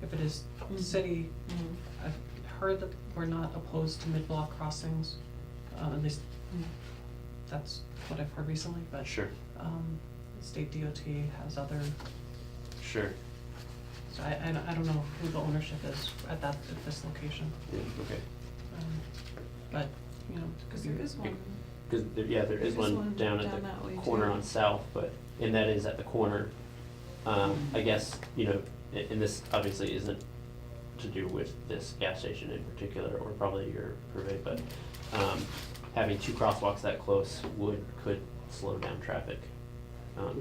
if it is city, Mhm. I've heard that we're not opposed to mid-block crossings, at least that's what I've heard recently, but, Sure, state DOT has other, sure. so I don't know who the ownership is at this location. Yeah, okay. But, you know. Cause there is one. Because, there is one down at that way the corner too. on South, and that is at the corner. I guess, and this obviously isn't to do with this gas station in particular, or probably your purvey, but, having two crosswalks that close could slow down traffic,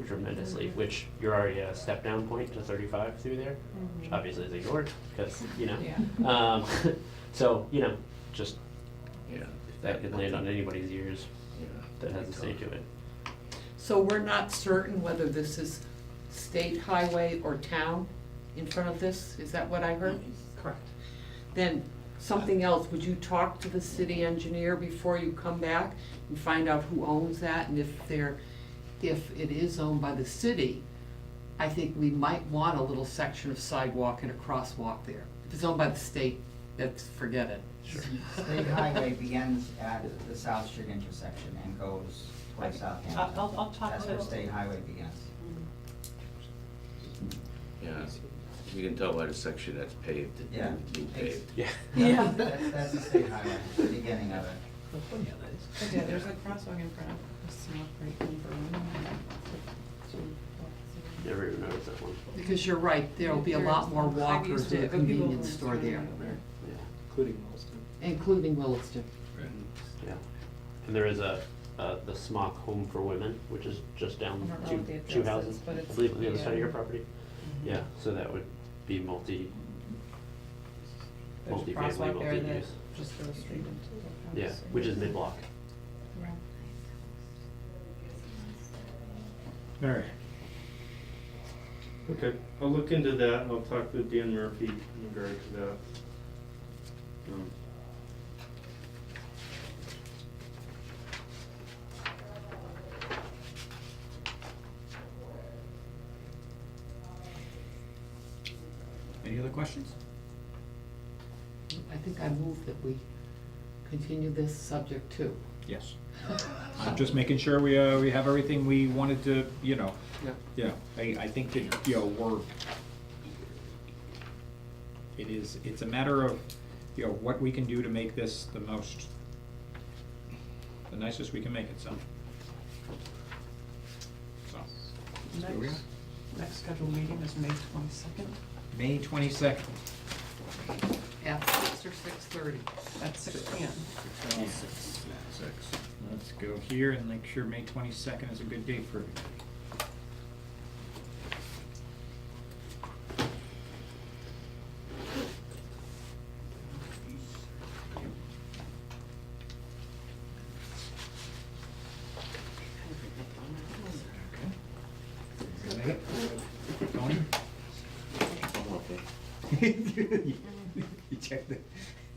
tremendously, which you're already at a step down point to 35 through there, which Mhm. obviously is ignored, because, Yeah. so, just, Yeah. if that could land on anybody's ears Yeah. that has a say to it. So we're not certain whether this is state highway or town in front of this, is that what I heard? Correct. Then, something else, would you talk to the city engineer before you come back and find out who owns that, and if it is owned by the city, I think we might want a little section of sidewalk and a crosswalk there. If it's owned by the state, forget it. Sure. State highway begins at the South Street intersection and goes towards Southampton. I'll talk That's to- where state highway begins. Yeah, you can tell by the section that's paved, that Yeah. new paved. Yeah. Yeah. That's the state highway, the beginning of it. But yeah, there's a crosswalk in front of the small break number one. Never even noticed that one. Because you're right, there'll be a lot more I've walkers used in the it, but people convenience don't store turn there, over. Yeah, Including Williston. including Williston. yeah. And there is the Smock Home for Women, which is just I down don't know two what the two address houses, is, but I it's- believe, on the other side of yeah. your property. Yeah, so that would be There's a multi-family, crosswalk there that multi-use. just goes straight into the house. Yeah, which is mid-block. All right. Okay, I'll look into that, I'll talk with Dan Murphy in regard to that. Any other questions? I think I move that we continue this subject too. Yes. I'm just making sure we have everything we wanted to, Yeah. I think that, it's a matter of, what we can do to make this the nicest we can make it, so. That's where we are. Next scheduled meeting is May 22nd. May 22nd. At 6 or 6:30. At 6 p.m. Let's go here and make sure May 22nd is a good date for everybody. Tony? You checked it.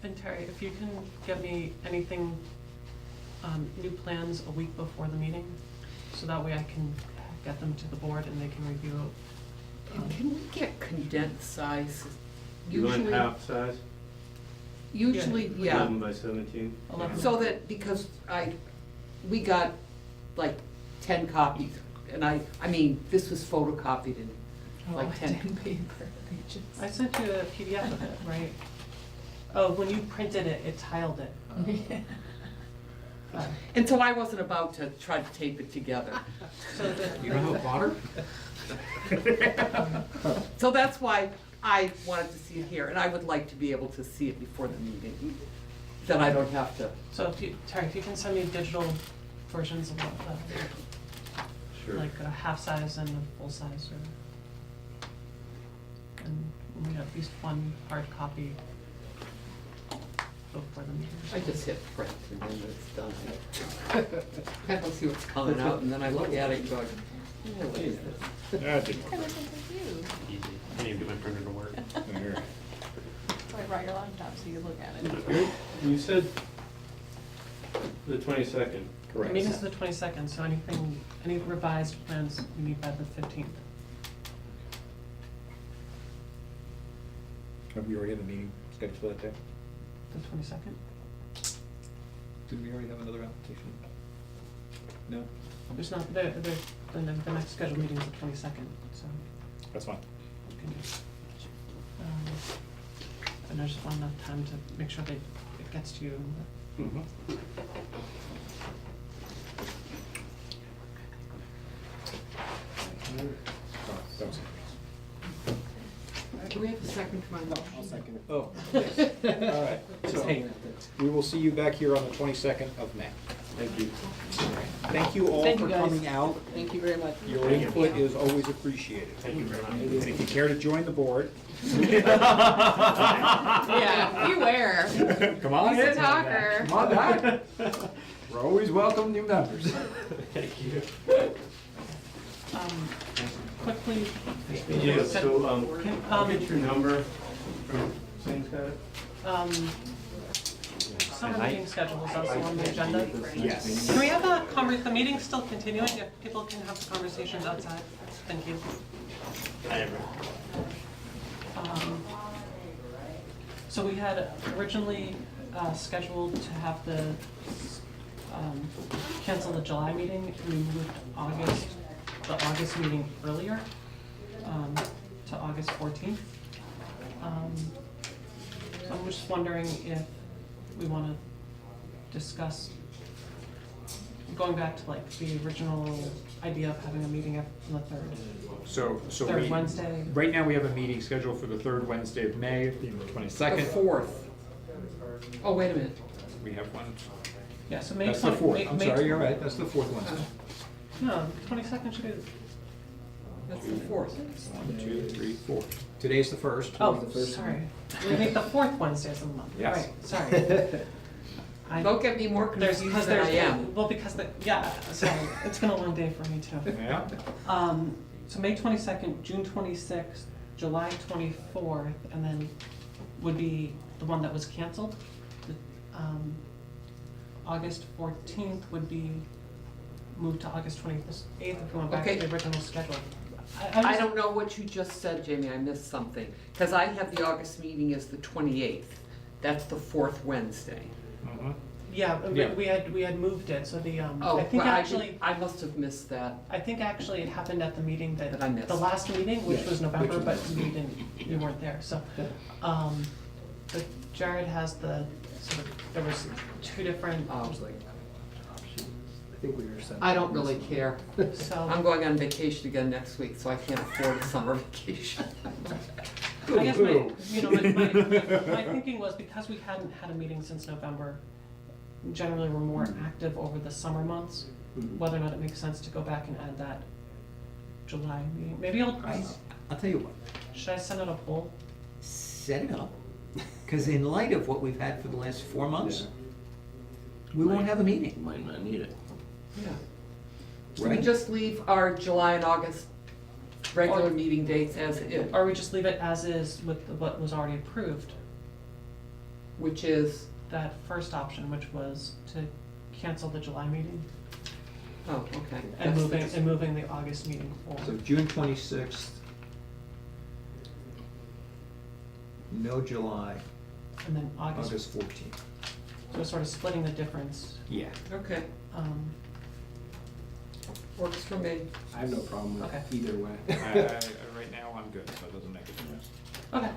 And Terry, if you can get me anything, new plans a week before the meeting, so that way I can get them to the board and they can review it. And can we get condensed size? You want Usually- half size? Usually, yeah. 11 by 17? 11. So that, because we got like 10 copies, and I mean, this was photocopied in like 10. I sent you a PDF of it, right? Oh, when you printed it, it tiled it. And so I wasn't about to try to tape it together. So that You know how water? So that's why I wanted to see it here, and I would like to be able to see it before the meeting, that I don't have to. So if you, Terry, if you can send me digital versions of what, Sure. like a half size and a full size, or, and we have at least one hard copy before the meeting. I just hit print and then it's done. I don't see what's coming out, and then I look at it and go, oh, what is this? That didn't Kind work. of confused. Easy. I need to get my printer to work. Alright. So I brought your laptop so you could look at it. You said the 22nd. The meeting's the 22nd, so any revised plans we need by the 15th. Have we already have a meeting scheduled for that day? The 22nd? Did we already have another application? No? There's not, the next scheduled meeting is the 22nd, so. That's fine. we can do- And there's not enough time to make sure that it gets to you. Mm-hmm. That was Do we have a second to my motion? I'll second it. Oh, yes. All right. Just So hanging out there. we will see you back here on the 22nd of May. Thank you. Thank you all Thank for you, guys. coming out. Thank you very much. Your input is always appreciated. Thank you very much. And if you care to join the board, Yeah, beware. come on He's in. a talker. Come on back. We're always welcome new members. Thank you. Quickly, Yeah, so, I'll Can- get your number from Sam's got it. summer meeting schedule is also on the agenda. Yes. Can we have the meeting's still continuing, if people can have the conversations outside? Thank you. So we had originally scheduled to have cancel the July meeting. We moved the August meeting earlier, to August 14th. So I'm just wondering if we want to discuss going back to like the original idea of having a meeting on the third Third Wednesday. Right now, we have a meeting scheduled for the third Wednesday of May, being the The 22nd. 4th. Oh, wait a minute. We have one. Yeah, so May That's the 20 fourth. May- I'm May sorry, you're right. That's the fourth Wednesday. No, 22nd should be. That's the 4th. 1, 2, 3, 4. Today's the first. Oh, sorry. We make the fourth Wednesdays of the month. Yes. Right, sorry. Don't get me more There's, confused because than I there's, am. well, because sorry, it's been a long day for me too. Yeah. So May 22nd, June 26th, July 24th, and then would be the one that was canceled. The, August 14th would be moved to August 28th if we went back to Okay. the original schedule. I don't know what you just said, Jamie, I missed something. Because I have the August meeting as the 28th. That's the 4th Wednesday. Mhm. Yeah, Yeah. we had moved it, so the, Oh, I think well, actually, I must have missed that. I think actually it happened at the meeting That I missed. the last meeting, which Yes, was November, which but was- we weren't there, so. But Jared has there was two different, Oh. There's like options. I think we were set. I don't really care. so. I'm going on vacation again next week, so I can't afford a summer vacation. I guess my thinking was because we hadn't had a meeting since November, generally we're more active over the summer months, Mhm. whether or not it makes sense to go back and add that July meeting. Maybe I'll tell you what, should I send out a poll? set it up, because in light of what we've had for the last 4 months, we won't have a You meeting, might not need it. Yeah. Should we right? just leave our July and August regular meeting dates as is, Or we just leave it as is with what was already approved? which is, That first option, which was to cancel the July meeting oh, okay. and That's- moving the August meeting So forward. June 26th. No July, And then August, August 14th. so sort of splitting the difference. Yeah. Okay, Um, works for me. I have no problem with Okay. either way. Right now, I'm good, so it doesn't make a difference. Okay,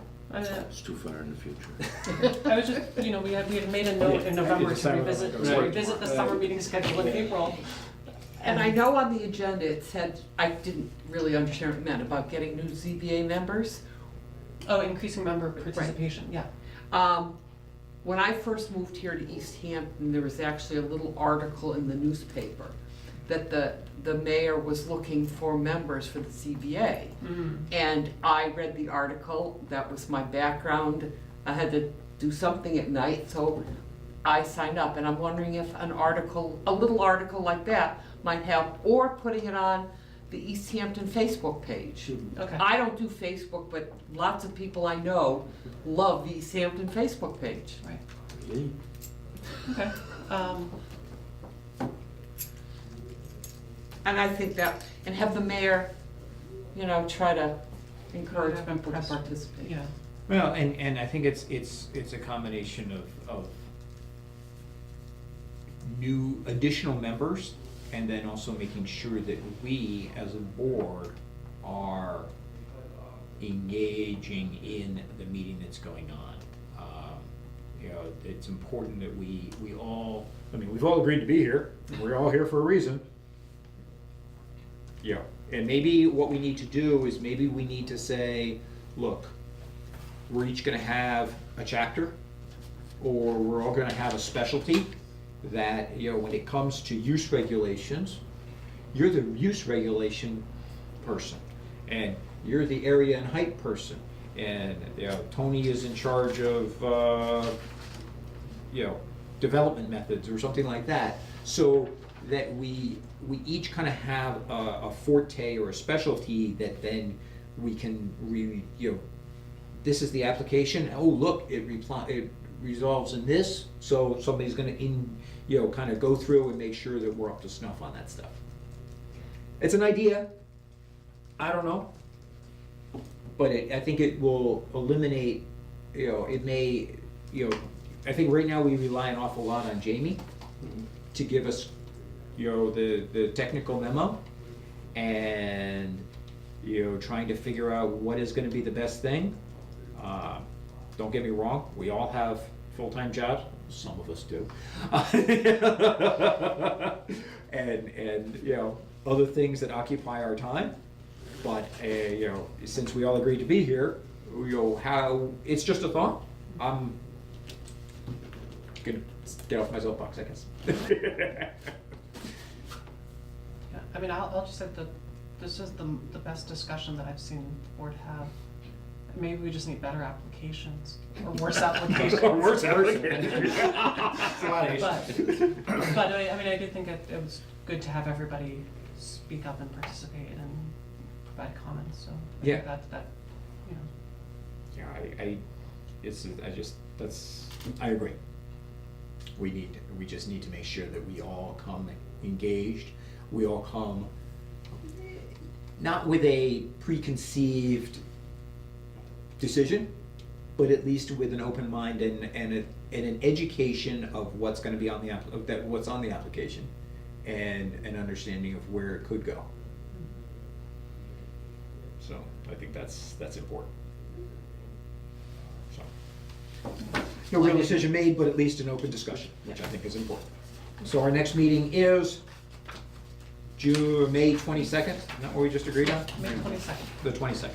It's too far in the future. I was just, we had made a note in November to decide whether revisit, it goes right. the summer meeting schedule in April. And I know on the agenda it said, I didn't really understand what it meant, about getting new ZBA members. Oh, increasing member participation, yeah. When I first moved here to Easthampton, there was actually a little article in the newspaper that the mayor was looking for members for the CBA. And I read the article, that was my background. I had to do something at night, so I signed up. And I'm wondering if an article, a little article like that might help, or putting it on the Easthampton Facebook page. Okay. I don't do Facebook, but lots of people I know love the Easthampton Facebook page. Right. Okay. And I think that, and have the mayor, you know, try to encourage Have people to press- participate. Yeah. Well, and I think it's a combination of new additional members, and then also making sure that we as a board are engaging in the meeting that's going on. You know, it's important that we all, I mean, we've all agreed to be here, we're all here for a reason. Yeah, and maybe what we need to do is maybe we need to say, look, we're each gonna have a chapter, or we're all gonna have a specialty that, you know, when it comes to use regulations, you're the use regulation person, and you're the area and height person, and, you know, Tony is in charge of, you know, development methods or something like that, so that we each kind of have a forte or a specialty that then we can you know, this is the application, oh, look, it resolves in this, so somebody's gonna you know, kind of go through and make sure that we're up to snuff on that stuff. It's an idea, I don't know, but I think it will eliminate, you know, it may, you know, I think right now we rely an awful lot on Jamie to give us, you know, the technical memo, and, you know, trying to figure out what is gonna be the best thing. Don't get me wrong, we all have full-time jobs, some of us do. And, you know, other things that occupy our time, but, you know, since we all agreed to be here, you know, how, it's just a thought. I'm gonna get off my soapbox, I guess. Yeah, I mean, I'll just say that this is the best discussion that I've seen the board have. Maybe we just need better applications, or worse applications. Or worse applications. But I mean, I do think it was good to have everybody speak up and participate and provide comments, so I Yeah. think that, you know. Yeah, I agree. We just need to make sure that we all come engaged, we all come not with a preconceived decision, but at least with an open mind and an education of what's gonna be on what's on the application, and an understanding of where it could go. So, I think that's important. So, no real decision made, but at least an open discussion, which I think is important. So our next meeting is May 22nd, isn't that what we just agreed on? May 22nd. The 22nd.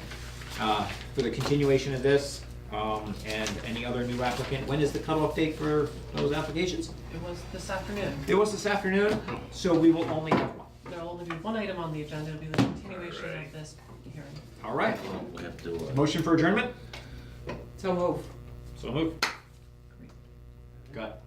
For the continuation of this, and any other new applicant. When is the cutoff date for those applications? It was this afternoon. It was this afternoon, so we will only have one. There'll only be one item on the agenda, it'll be the continuation of this hearing. All right. We have to, Motion for adjournment? So move. So move. Got